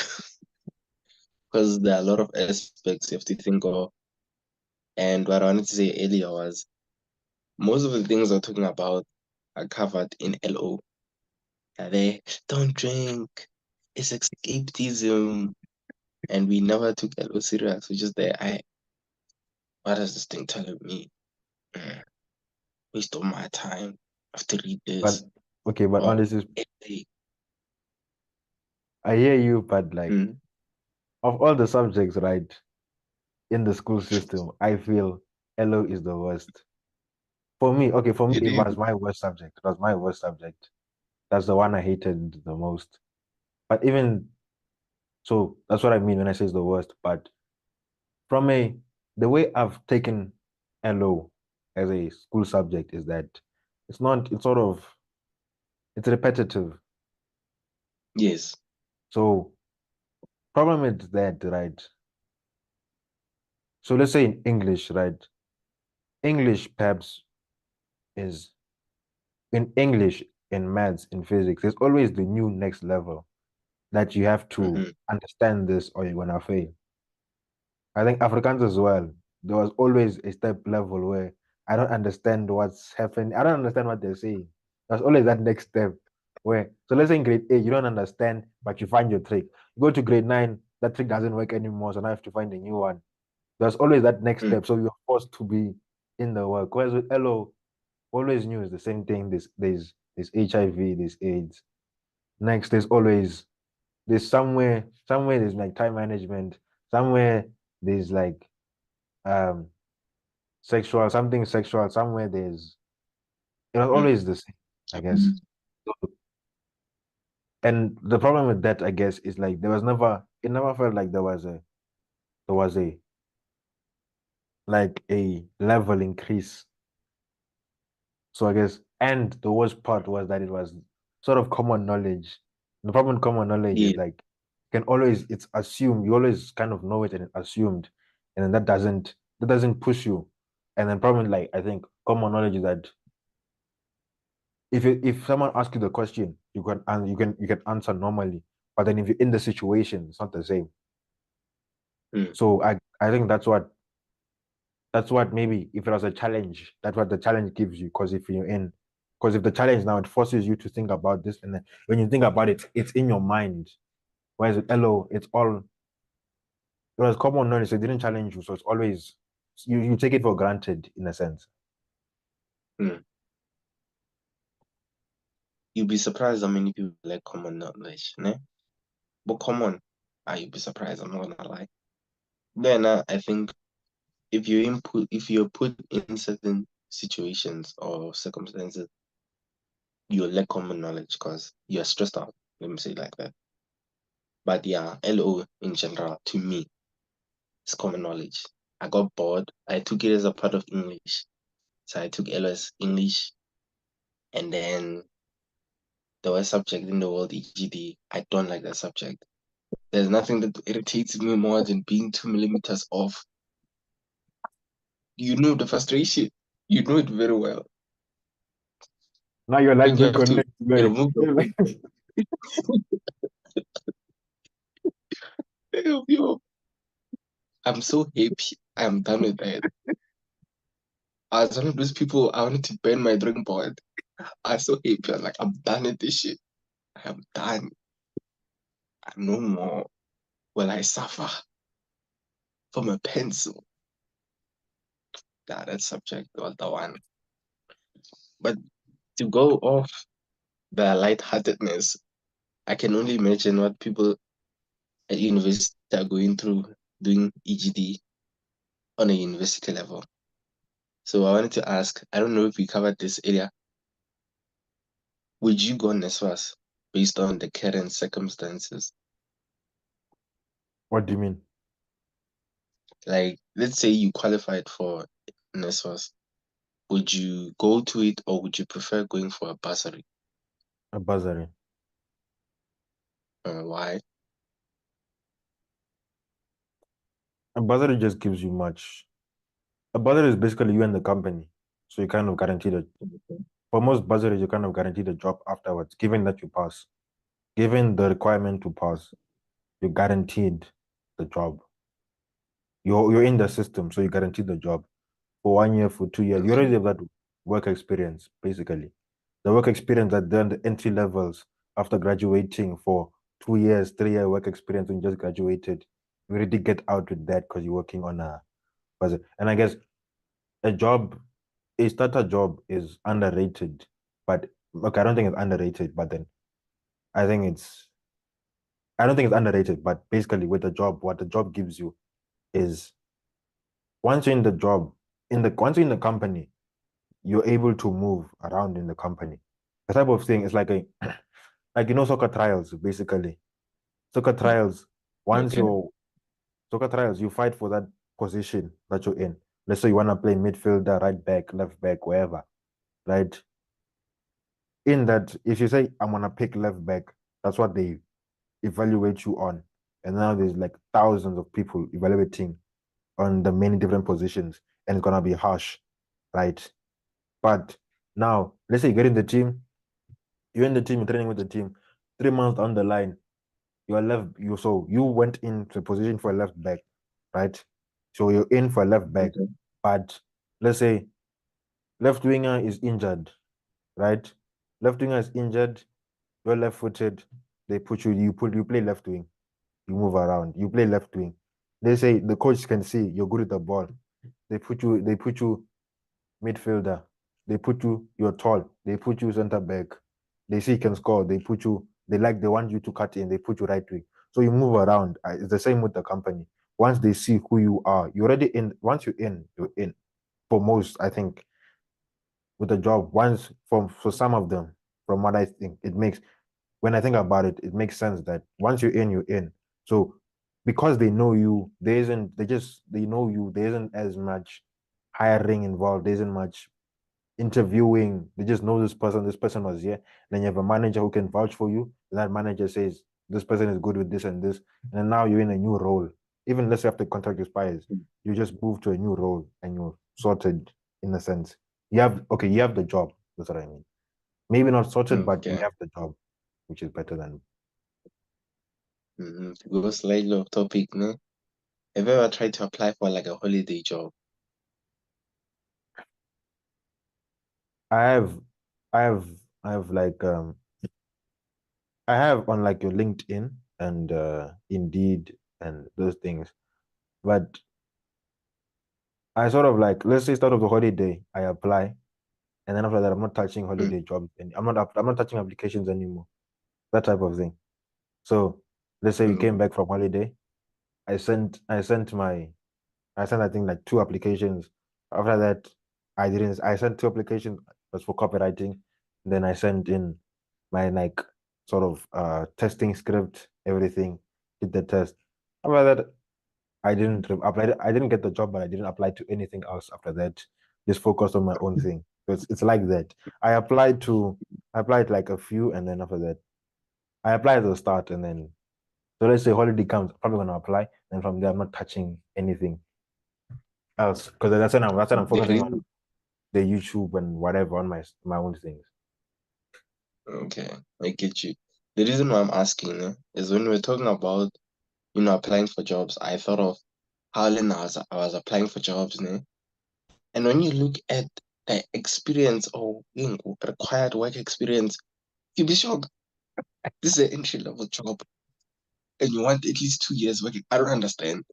Because there are a lot of aspects you have to think of. And what I wanted to say earlier was most of the things we're talking about are covered in LO. They don't drink, it's escapism. And we never took LO serious. We just there, what is this thing telling me? Waste of my time. I have to read But this. okay, but on Oh, this is I hear you, but like of all the subjects, right, in the school system, I feel LO is the worst. For me, okay, for me, it it is. was my worst subject. It was my worst subject. That's the one I hated the most. But even so, that's what I mean when I say it's the worst. But from the way I've taken LO as a school subject is that it's sort of, it's repetitive. Yes. So problem is that, right? So let's say in English, right? English perhaps is in English, in maths, in physics, there's always the new next level that you have to understand this or you're gonna fail. I think Africans as well, there was always a step level where I don't understand what's happening. I don't understand what they're saying. There's always that next step where, so let's say in grade 8, you don't understand, but you find your trick. You go to grade 9, that trick doesn't work anymore, so now you have to find a new one. There's always that next step, so you're forced to be in the work. Whereas with LO, always new is the same thing. There's HIV, there's AIDS. Next, there's somewhere there's like time management, somewhere there's like um something sexual, somewhere there's it was always the same, I guess. So, and the problem with that, I guess, is like it never felt like there was a like a level increase. So I guess, and the worst part was that it was sort of common knowledge. The problem with common knowledge Yeah. is like it's assumed, you always kind of know it and it's assumed, and then that doesn't push you. And then problem like I think common knowledge is that if someone asks you the question, you can answer normally, but then if you're in the situation, it's not the same. So I think that's what maybe if it was a challenge, that's what the challenge gives you. Because if the challenge now it forces you to think about this, and then when you think about it, it's in your mind. Whereas with LO, it was common knowledge, so it didn't challenge you. So it's always you take it for granted in a sense. You'll be surprised how many people like common knowledge, ne? But common, you'll be surprised, I'm not gonna lie. Then I think if you're put in certain situations or circumstances, you'll lack common knowledge because you're stressed out. Let me say it like that. But yeah, LO in general, to me, is common knowledge. I got bored. I took it as a part of English. So I took LO as English, and then the worst subject in the world, EGD. I don't like that subject. There's nothing that irritates me more than being 2 millimeters off. You know the frustration. You know it very well. Now your When lines you don't have to connect, man. remove the yo, I'm so happy. I'm done with that. I was one of those people, I wanted to burn my drink board. I was so happy. I was like, I'm done with this shit. I am done. No more will I suffer from a pencil. That subject was the one. But to go off the lightheartedness, I can only imagine what people at university are going through doing EGD on a university level. So I wanted to ask, I don't know if we covered this area. Would you go on NSFAS based on the current circumstances? What do you mean? Like, let's say you qualified for NSFAS. Would you go to it or would you prefer going for a bursary? A bursary. Why? A bursary just gives you much. A bursary is basically you and the company. So you kind of guaranteed it. For most bursaries, you kind of guaranteed a job afterwards, given that you pass. Given the requirement to pass, you're guaranteed the job. You're in the system, so you guaranteed the job for 1 year, for 2 years. You already have that work experience, basically. The work experience that done the entry levels after graduating for 2 years, 3 year work experience when you just graduated. You already get out with that because you're working on a bursary. And I guess a job, a starter job is underrated, but okay, I don't think it's underrated, but then I think it's I don't think it's underrated, but basically with the job, what the job gives you is once you're in the job, once you're in the company, you're able to move around in the company. The type of thing is like a like soccer trials, basically. Soccer trials, once Okay. you're soccer trials, you fight for that position that you're in. Let's say you want to play midfielder, right back, left back, wherever, right? In that, if you say I'm gonna pick left back, that's what they evaluate you on. And now there's like thousands of people evaluating on the many different positions, and it's gonna be harsh, right? But now, let's say you get in the team, you're in the team, you're training with the team. 3 months down the line, you went into position for a left back, right? So you're in for a left back, Okay. but let's say left winger is injured, right? Left winger is injured, you're left footed, they put you play left wing, you move around, you play left wing. They say the coach can see you're good at the ball. They put you midfielder. You're tall. They put you center back. They see you can score. They want you to cut in. They put you right wing. So you move around. It's the same with the company. Once they see who you are, you're already in. Once you're in, you're in. For most, I think, with the job, once for some of them, from what I think, when I think about it, it makes sense that once you're in, you're in. So because they know you, they know you, there isn't as much hiring involved, there isn't much interviewing. They just know this person was here. Then you have a manager who can vouch for you. That manager says this person is good with this and this. And then now you're in a new role. Even let's say after the contract expires, you just move to a new role and you're sorted in a sense. You have the job. That's what I mean. Maybe not sorted, but you Okay. have the job, which is better than To go slightly off topic, no? Have you ever tried to apply for like a holiday job? I have I have I have like I have on like your LinkedIn and Indeed and those things. But I sort of like, let's say start of the holiday, I apply, and then after that I'm not touching Mm, holiday jobs and I'm not touching applications anymore. That type of thing. So let's say we came mm, back from holiday. I sent I think like 2 applications. After that, I didn't I sent 2 applications was for copywriting. Then I sent in my like sort of testing script, everything, did the test. After that, apply. I didn't get the job, but I didn't apply to anything else after that. Just focused on my own thing. So it's like that. I applied like a few, and then after that, I applied at the start, and then so let's say holiday comes, I'm probably gonna apply, and from there I'm not touching anything else because that's when I'm The focusing on reason, the YouTube and whatever on my own things. okay, I get you. The reason why I'm asking is when we're talking about, applying for jobs, I thought of how when I was applying for jobs, ne? And when you look at the experience or required work experience, you'll be shocked. This is an entry level job, and you want at least 2 years working. I don't understand.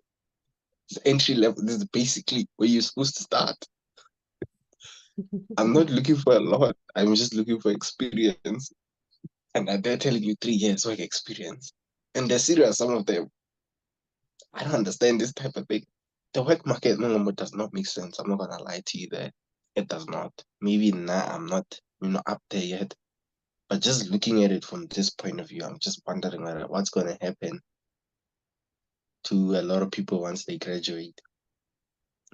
It's entry level. This is basically where you're supposed to start. I'm not looking for a lot. I'm just looking for experience. And they're telling you 3 years work experience. And they're serious, some of them. I don't understand this type of thing. The work market no longer does not make sense. I'm not gonna lie to you there. It does not. Maybe now I'm not, up there yet. But just looking at it from this point of view, I'm just wondering what's gonna happen to a lot of people once they graduate.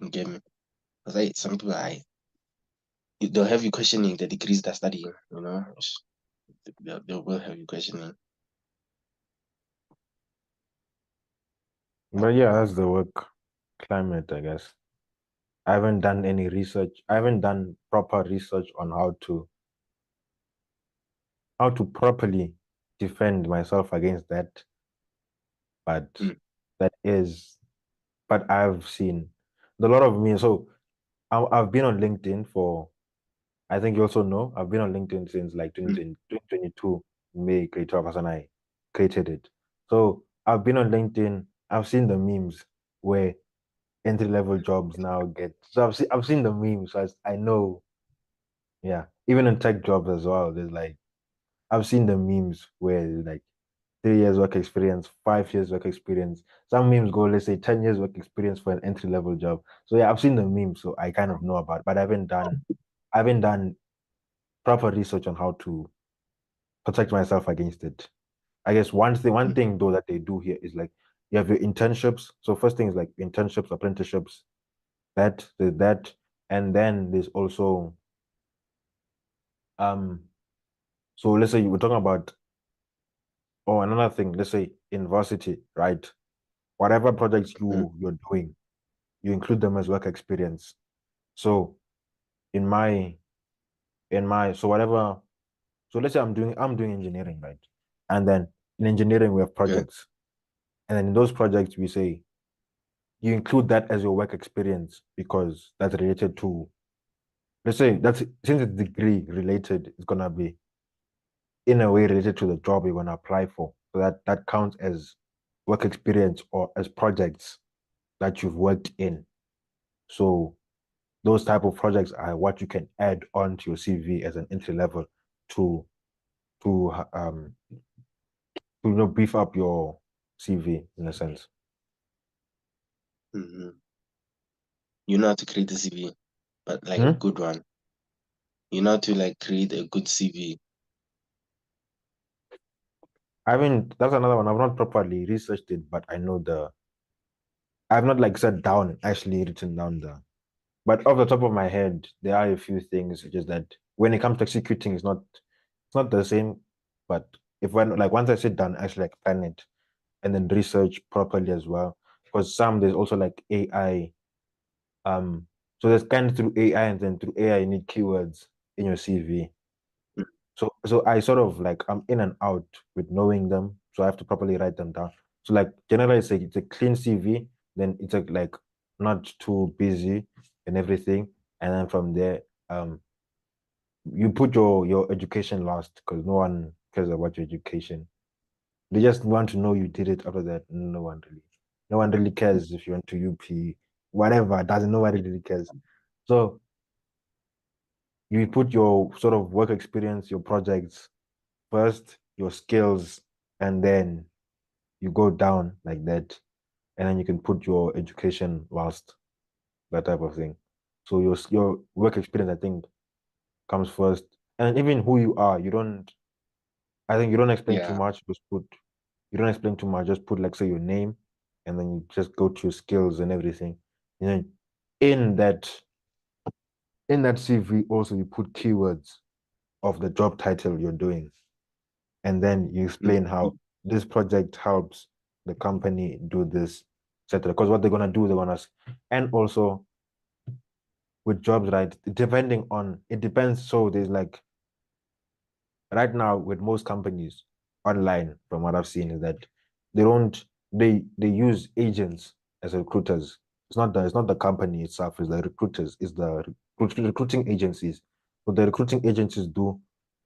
You get me? Because some people they'll have you questioning the degrees they're studying, They will have you questioning. But yeah, that's the work climate, I guess. I haven't done any research. I haven't done proper research on how to properly defend myself against that. But Mm. that is, but I've seen a lot of me. So I've been on LinkedIn for, I think you also know, I've been on LinkedIn since like Mm. 2022, May, grade 12, and I created it. So I've been on LinkedIn. I've seen the memes where entry-level jobs now get. So I've seen the memes. So I know, yeah. Even in tech jobs as well, there's like I've seen the memes where like 3 years work experience, 5 years work experience. Some memes go, let's say 10 years work experience for an entry-level job. So yeah, I've seen the memes, so I kind of know about it, but I haven't done proper research on how to protect myself against it. I guess one Mm. thing though that they do here is like you have your internships. So first thing is like internships, apprenticeships, that, and then there's also um. So let's say you were talking about, or another thing, let's say university, right? Whatever projects Mm. you're doing, you include them as work experience. So in my so whatever, so let's say I'm doing engineering, right? And then in engineering we have Okay. projects, and then in those projects we say you include that as your work experience because that's related to, let's say that's since it's degree related, it's gonna be in a way related to the job you're gonna apply for. So that counts as work experience or as projects that you've worked in. So those type of projects are what you can add on to your CV as an entry level to to beef up your CV in a sense. Mm-hmm. You know how to create a CV, but like a Hmm? good one. You know how to like create a good CV. I mean, that's another one. I've not properly researched it, but I know I've not like sat down and actually written down but off the top of my head, there are a few things. Just that when it comes to executing, it's not the same. But if when like once I sit down, actually like plan it and then research properly as well. Because there's also like AI. Um, so there's kind of through AI, and then through AI you need keywords in your CV. Mm. So I sort of like I'm in and out with knowing them. So I have to properly write them down. So like generally it's a clean CV, then it's like not too busy and everything. And then from there, you put your education last because no one cares about your education. They just want to know you did it. After that, no one really cares if you went to UP, whatever. Doesn't Nobody really cares. So you put your sort of work experience, your projects first, your skills, and then you go down like that, and then you can put your education last, that type of thing. So your work experience, I think, comes first, and even who you are. I think you don't explain too Yeah. much. You don't explain too much. Just put like say your name, and then you just go to your skills and everything. And then in that in that CV also you put keywords of the job title you're doing, and then you explain Mm-hmm. how this project helps the company do this, etc. Because what they're gonna do, and also with jobs, right? Depending on it depends. So there's like right now with most companies online, from what I've seen, is that they don't they use agents as recruiters. It's not the company itself, it's the recruiters, it's the recruiting agencies. What the recruiting agencies do,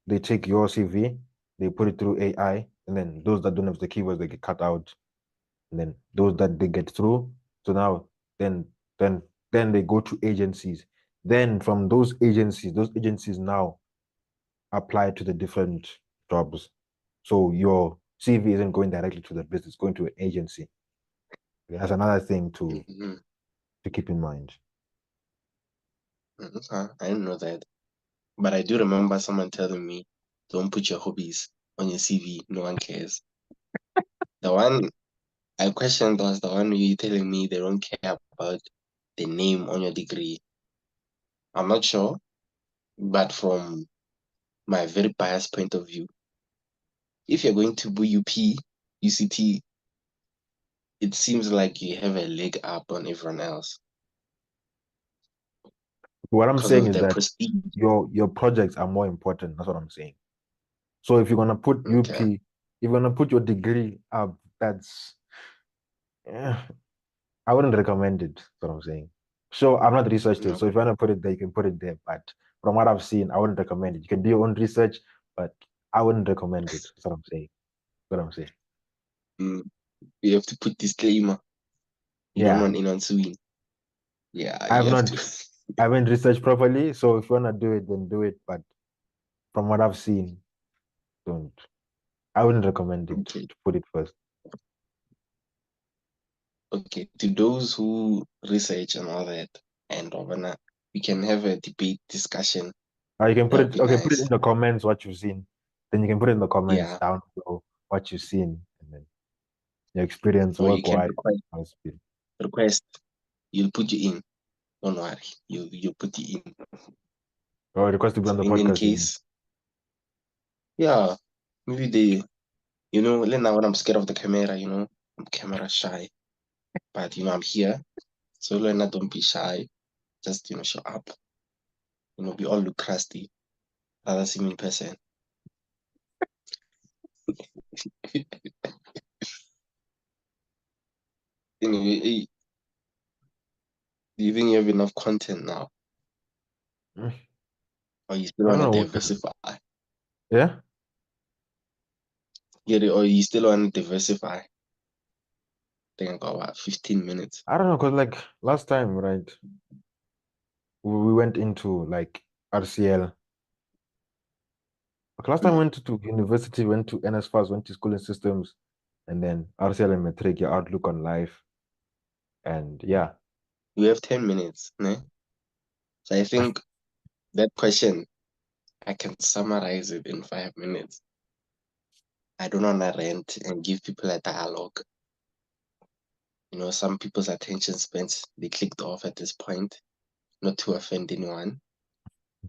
they take your CV, they put it through AI, and then those that don't have the keywords they get cut out, and then those that they get through. So now then then then they go to agencies. Then from those agencies now apply to the different jobs. So your CV isn't going directly to the business, it's going to an agency. That's another thing to Mm-hmm. keep in mind. Okay. I didn't know that. But I do remember someone telling me, don't put your hobbies on your CV. No one cares. The one I questioned was the one you telling me they don't care about the name on your degree. I'm not sure, but from my very biased point of view, if you're going to UP, UCT, it seems like you have a leg up on everyone else What I'm because saying of is the that prestige. your projects are more important. That's what I'm saying. So if you're gonna put UP, Okay. if you're gonna put your degree up, that's I wouldn't recommend it. That's what I'm saying. So I've not researched it. No. So if you wanna put it there, you can put it there. But from what I've seen, I wouldn't recommend it. You can do your own research, but I wouldn't recommend it. That's what I'm saying. That's what I'm saying. You have to put disclaimer. You don't Yeah. want anyone suing. Yeah, I have you have not to. I haven't researched properly. So if you wanna do it, then do it. But from what I've seen, don't. I wouldn't recommend it Okay. to put it first. Okay. To those who research and all that, and Robana, we can have a debate discussion. Or you can put That would it, be okay, put it nice. in the comments what you've seen. Then you can put it in the comments Yeah. down below what you've seen and then your experience Or you can work-wise. How it's been. request. You'll put you in. Don't worry. You put you in. Or request to be on So the in podcast, you mean? case, yeah, maybe they, like now when I'm scared of the camera, I'm camera shy. But I'm here. So Lena, don't be shy. Just show up. We all look crusty. Rather see me in person. Anyway, do you think you have enough content now? Mm, Or you still I don't want to know. diversify? Yeah? Or you still want to diversify? I think I got about 15 minutes. I don't know, because like last time, right, we went into like RCL. Like last time I went to university, went to NSFAS, went to schooling systems, and then RCL and Matric, your outlook on life. And yeah. We have 10 minutes, ne? So I think that question, I can summarize it in 5 minutes. I don't want to rant and give people a dialogue. Some people's attention spans, they clicked off at this point, not to offend anyone,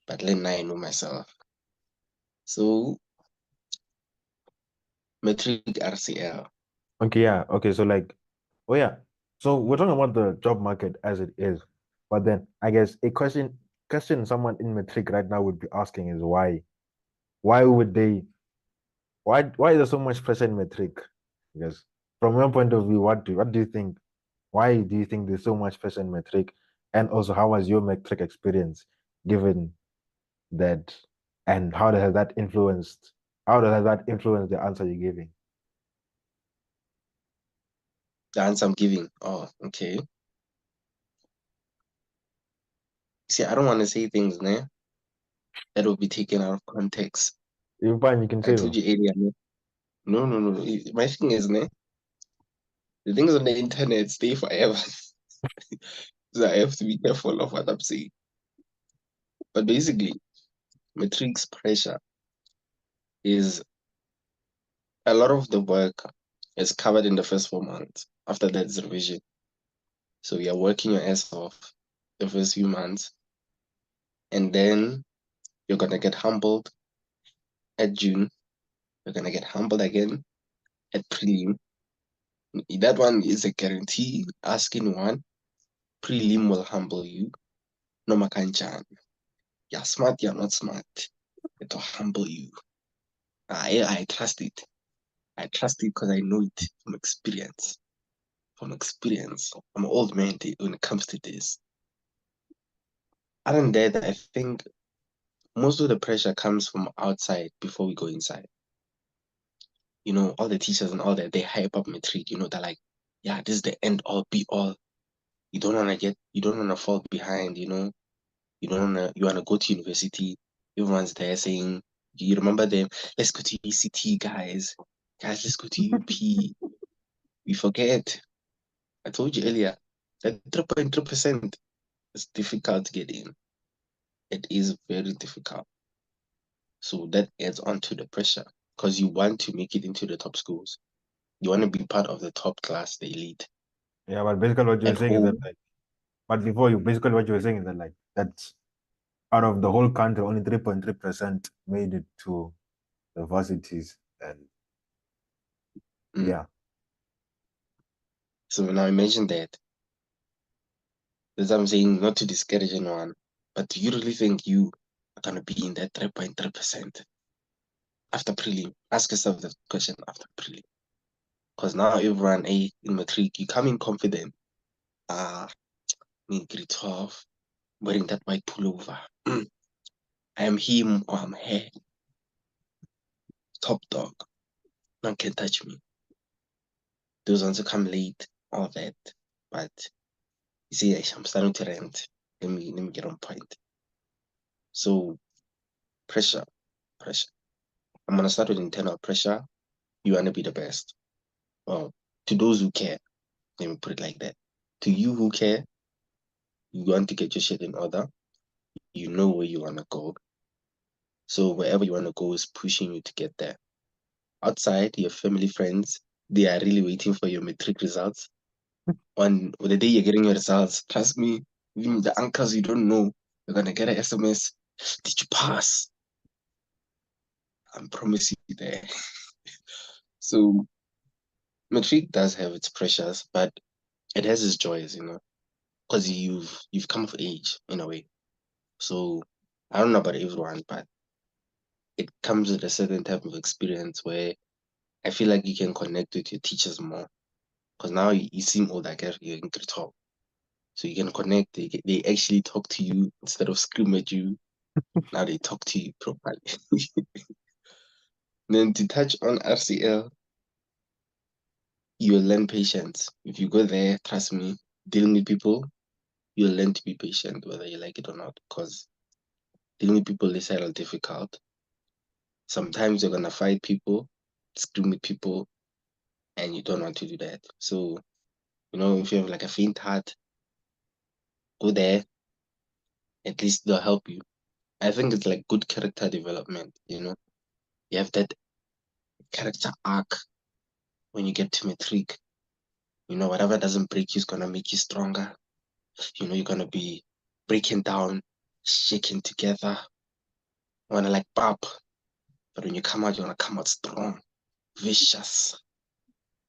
but then I know myself. So, Matric RCL. Okay, yeah. Okay, so like, oh yeah. So we're talking about the job market as it is, but then I guess a question someone in Matric right now would be asking is why? Why would they? Why is there so much pressure in Matric? Because from your point of view, what do you think? Why do you think there's so much pressure in Matric? And also, how was your Matric experience, given that, and how has that influenced? How does that influence the answer you're giving? The answer I'm giving. Oh, okay. See, I don't want to say things, ne? That will be taken out of context. You're fine, you can I say told though. you earlier, ne? No, no, no. My thing is, ne? The things on the internet stay forever. So I have to be careful of what I'm saying. But basically, Matrix pressure is a lot of the work is covered in the first 4 months. After that is revision. So you're working your ass off the first few months, and then you're gonna get humbled at June. You're gonna get humbled again at prelim. That one is a guarantee. Asking one, prelim will humble you. No makanchan. You're smart, you're not smart. It'll humble you. I trust it. I trust it because I know it from experience. From experience. I'm an old man when it comes to this. Other than that, I think most of the pressure comes from outside before we go inside. All the teachers and all that, they hype up Matric. They're like, yeah, this is the end all be all. You don't wanna fall behind, you wanna go to university. Everyone's there saying, you remember them, let's go to UCT, guys. Guys, let's go to UP. We forget. I told you earlier, that 3.3% is difficult to get in. It is very difficult. So that adds on to the pressure because you want to make it into the top schools. You want to be part of the top class, the elite. Yeah, but basically what you're At saying is that home, like, but before you basically what you were saying is that like that's out of the whole country, only 3.3% made it to the varsities, and mm. yeah. So now imagine that. That's what I'm saying, not to discourage anyone, but do you really think you are gonna be in that 3.3% after prelim? Ask yourself that question after prelim. Because now everyone in matric, you come in confident. In grade 12, wearing that white pullover. I am him or I'm her. Top dog. No one can touch me. Those ones who come late, all that. But you see, I'm starting to rant. Let me get on point. So pressure. I'm gonna start with internal pressure. You wanna be the best. Well, to those who care, let me put it like that. To you who care, you want to get your shit in order. You know where you wanna go. So wherever you wanna go is pushing you to get there. Outside, your family, friends, they are really waiting for your matric results. On the day you're getting your results, trust me, even the uncles you don't know, you're gonna get an SMS. Did you pass? I promise you there. So matric does have its pressures, but it has its joys, because you've come of age in a way. So I don't know about everyone, but it comes with a certain type of experience where I feel like you can connect with your teachers more. Because now you seem old, I guess you're in grade 12. So you can connect. They actually talk to you instead of scream at you. Now they talk to you properly. Then to touch on RCL, you'll learn patience. If you go there, trust me, dealing with people, you'll learn to be patient, whether you like it or not. Because dealing with people is a little difficult. Sometimes you're gonna fight people, scream with people, and you don't want to do that. So, if you have like a faint heart, go there. At least they'll help you. I think it's like good character development. You have that character arc when you get to matric. Whatever doesn't break you is gonna make you stronger. You're gonna be breaking down, shaking together. You wanna like pop, but when you come out, you wanna come out strong, vicious.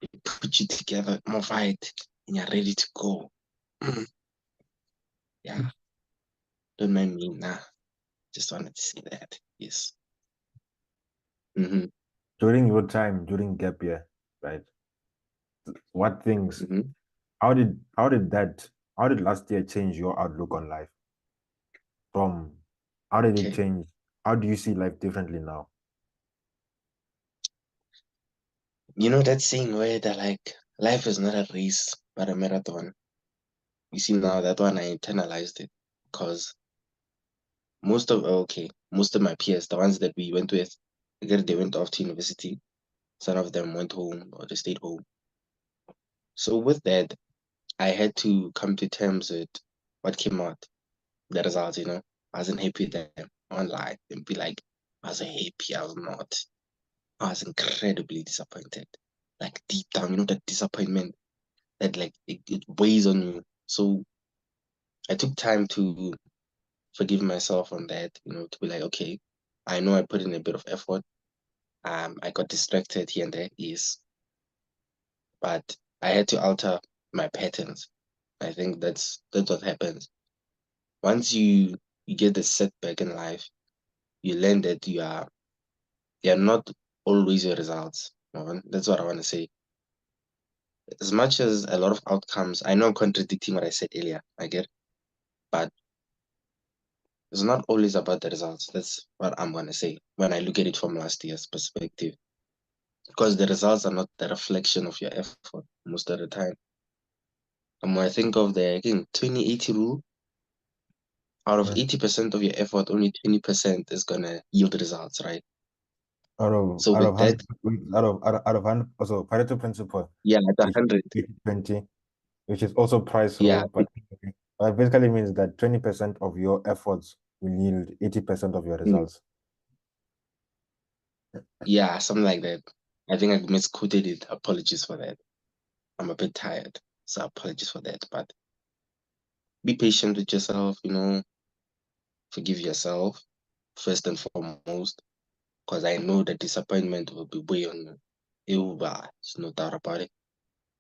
They put you together, more fight, and you're ready to go. Yeah, don't mind me, nah. Just wanted to say that. Yes. During your time, during gap year, right? What things? Mm-hmm. How did last year change your outlook on life? How did it Okay. change? How do you see life differently now? That saying where they're like, life is not a race, but a marathon. You see now that one I internalized it because most of my peers, the ones that we went with, again they went off to university. Some of them went home or they stayed home. So with that, I had to come to terms with what came out, the results. I wasn't happy with them online and be like, I was happy, I was not. I was incredibly disappointed. Like deep down, that disappointment that like it weighs on you. So I took time to forgive myself on that, to be like, okay, I know I put in a bit of effort. I got distracted here and there, yes, but I had to alter my patterns. I think that's what happens. Once you get the setback in life, you learn that they are not always your results. That's what I want to say. As much as a lot of outcomes, I know I'm contradicting what I said earlier, I get, but it's not always about the results. That's what I'm going to say when I look at it from last year's perspective. Because the results are not the reflection of your effort most of the time. And when I think of the 20/80 rule, out of 80% of your effort, only 20% is going to yield results, right? So Out of with that, 100, out of 100, also Pareto principle, yeah, at which is 100, 20, which is also price yeah, rule, but basically means that 20% of your efforts will yield 80% of your mm, results. yeah, something like that. I think I misquoted it. Apologies for that. I'm a bit tired, so apologies for that. But be patient with yourself, forgive yourself first and foremost, because I know that disappointment will be way on you. There's no doubt about it.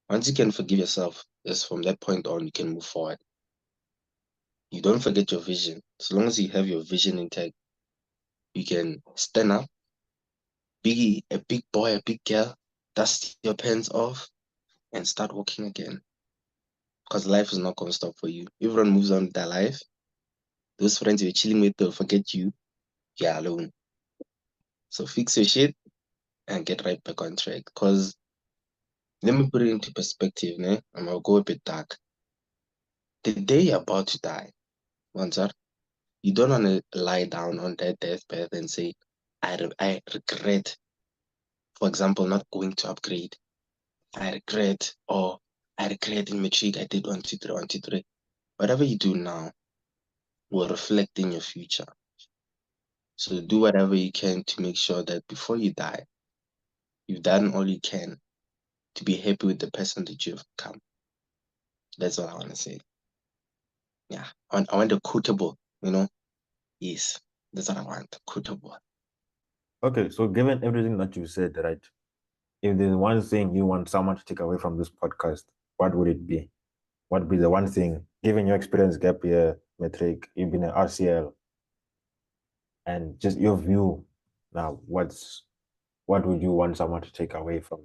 Once you can forgive yourself, is from that point on you can move forward. You don't forget your vision. As long as you have your vision intact, you can stand up, be a big boy, a big girl, dust your pants off, and start walking again. Because life is not going to stop for you. Everyone moves on with their life. Those friends you're chilling with will forget you. You're alone. So fix your shit and get right back on track. Because let me put it into perspective, né? And I'll go a bit dark. The day you're about to die, Manzar, you don't want to lie down on that deathbed and say, I regret, for example, not going to upgrade. I regret, or I regret in Matric, I did 1, 2, 3, 1, 2, 3. Whatever you do now will reflect in your future. So do whatever you can to make sure that before you die, you've done all you can to be happy with the person that you've become. That's all I want to say. Yeah, I want a quotable, Yes, that's what I want, quotable. Okay, so given everything that you said, right? If there's one thing you want someone to take away from this podcast, what would it be? What would be the one thing, given your experience gap year, Matric, you've been an RCL, and just your view now, what would you want someone to take away from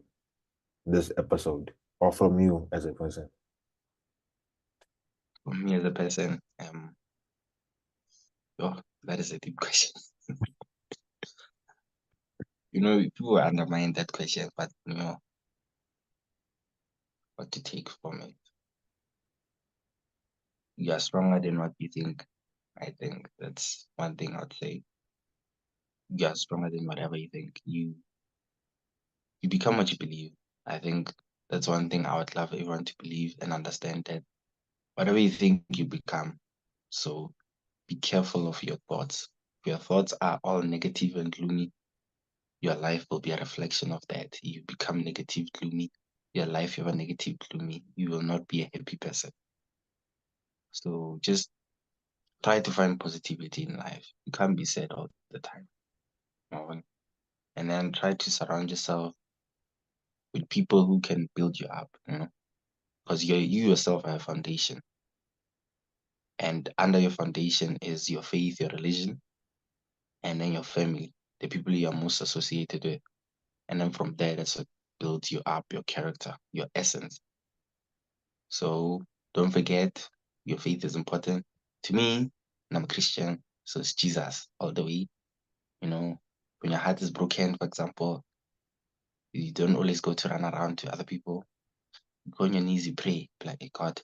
this episode or from you as a person? For me as a person, that is a deep question. People undermine that question, but what to take from it. You are stronger than what you think. I think that's one thing I'd say. You are stronger than whatever you think. You become what you believe. I think that's one thing I would love everyone to believe and understand, that whatever you think, you become. So be careful of your thoughts. If your thoughts are all negative and gloomy, your life will be a reflection of that. You become negative, gloomy. Your life, you have a negative, gloomy. You will not be a happy person. So just try to find positivity in life. You can't be sad all the time. And then try to surround yourself with people who can build you up, because you yourself are a foundation. And under your foundation is your faith, your religion, and then your family, the people you are most associated with. And then from there, that's what builds you up, your character, your essence. So don't forget, your faith is important. To me, and I'm a Christian, so it's Jesus all the way. When your heart is broken, for example, you don't always go to run around to other people. You go on your knees, you pray, be like, hey, God,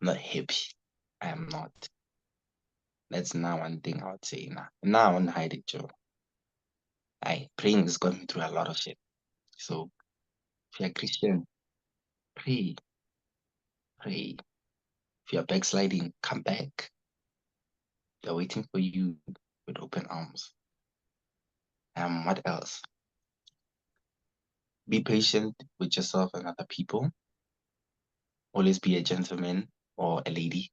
I'm not happy. I am not. That's now one thing I would say now. Now I won't hide it, Joe. Praying has got me through a lot of shit. So if you're a Christian, pray. Pray. If you're backsliding, come back. They're waiting for you with open arms. What else? Be patient with yourself and other people. Always be a gentleman or a lady.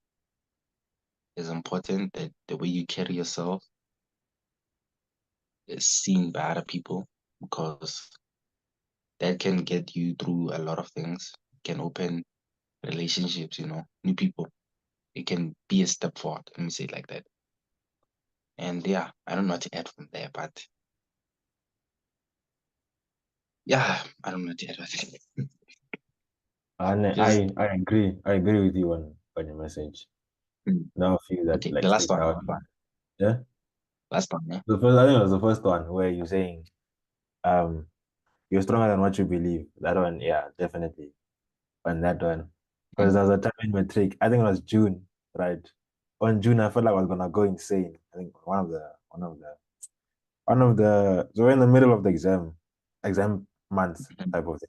It's important that the way you carry yourself is seen by other people, because that can get you through a lot of things. It can open relationships, new people. It can be a step forward. Let me say it like that. And yeah, I don't know what to add from there, but yeah, I don't know what to add. And Just I agree. I agree with you on your message. Now a few that okay. like The last stick one, out. Yeah. last one, yeah. I think it was the first one where you're saying you're stronger than what you believe. That one, yeah, definitely. On that one. Because there was a time in Matric, I think it was June, right? On June, I felt like I was gonna go insane. I think so we're in the middle of the exam month type of thing.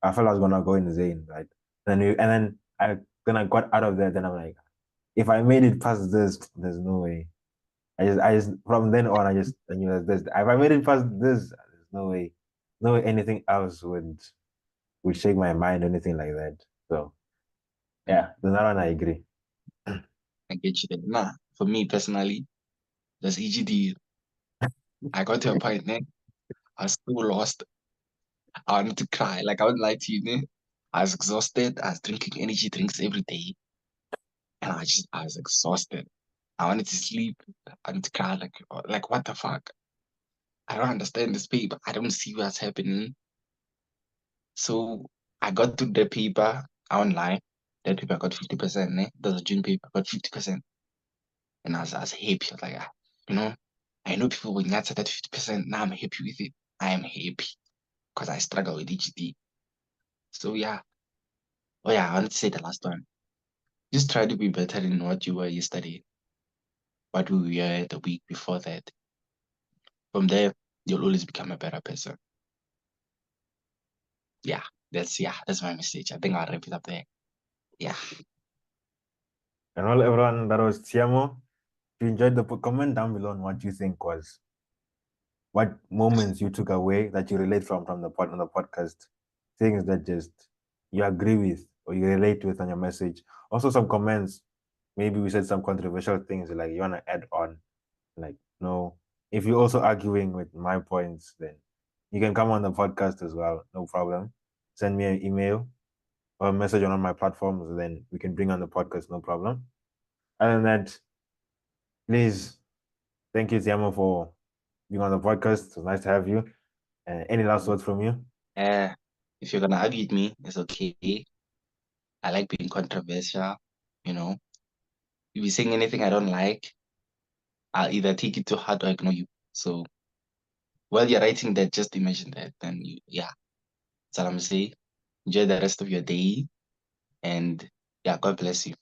I felt I was gonna go insane, right? Then I got out of there, then I'm like, if I made it past this, there's no way. I just from then on I knew that this if I made it past this, there's no way anything else would shake my mind or anything like that. So yeah, the that one I agree. I get you there. Nah, for me personally, that's EGD. I got to a point, man. I was so lost. I wanted to cry. Like, I wouldn't lie to you, man. I was exhausted. I was drinking energy drinks every day. And I was exhausted. I wanted to sleep. I wanted to cry, like what the fuck? I don't understand this paper. I don't see what's happening. So I got through the paper online. That paper got 50%, ne? That was a June paper, got 50%. And I was happy. I was like, you know, I know people will not say that 50%. Now I'm happy with it. I am happy because I struggle with HT. So yeah. Oh yeah, I wanted to say the last one. Just try to be better in what you were yesterday, what we were the week before that. From there, you'll always become a better person. Yeah, that's my message. I think I'll wrap it up there. Yeah. And well, everyone, that was Tshiamo. If you enjoyed the comment down below on what you think was what moments you took away that you relate from the podcast, things that just you agree with or you relate with on your message. Also, some comments. Maybe we said some controversial things like you want to add on. Like, no, if you're also arguing with my points, then you can come on the podcast as well. No problem. Send me an email or a message on my platforms, then we can bring on the podcast. No problem. Other than that, please, thank you, Tshiamo, for being on the podcast. It was nice to have you. Any last words from you? If you're gonna argue with me, it's okay. I like being controversial, you know. If you're saying anything I don't like, I'll either take it to heart or ignore you. So while you're writing that, just imagine that. Then that's all I'm saying. Enjoy the rest of your day, and yeah, God bless you.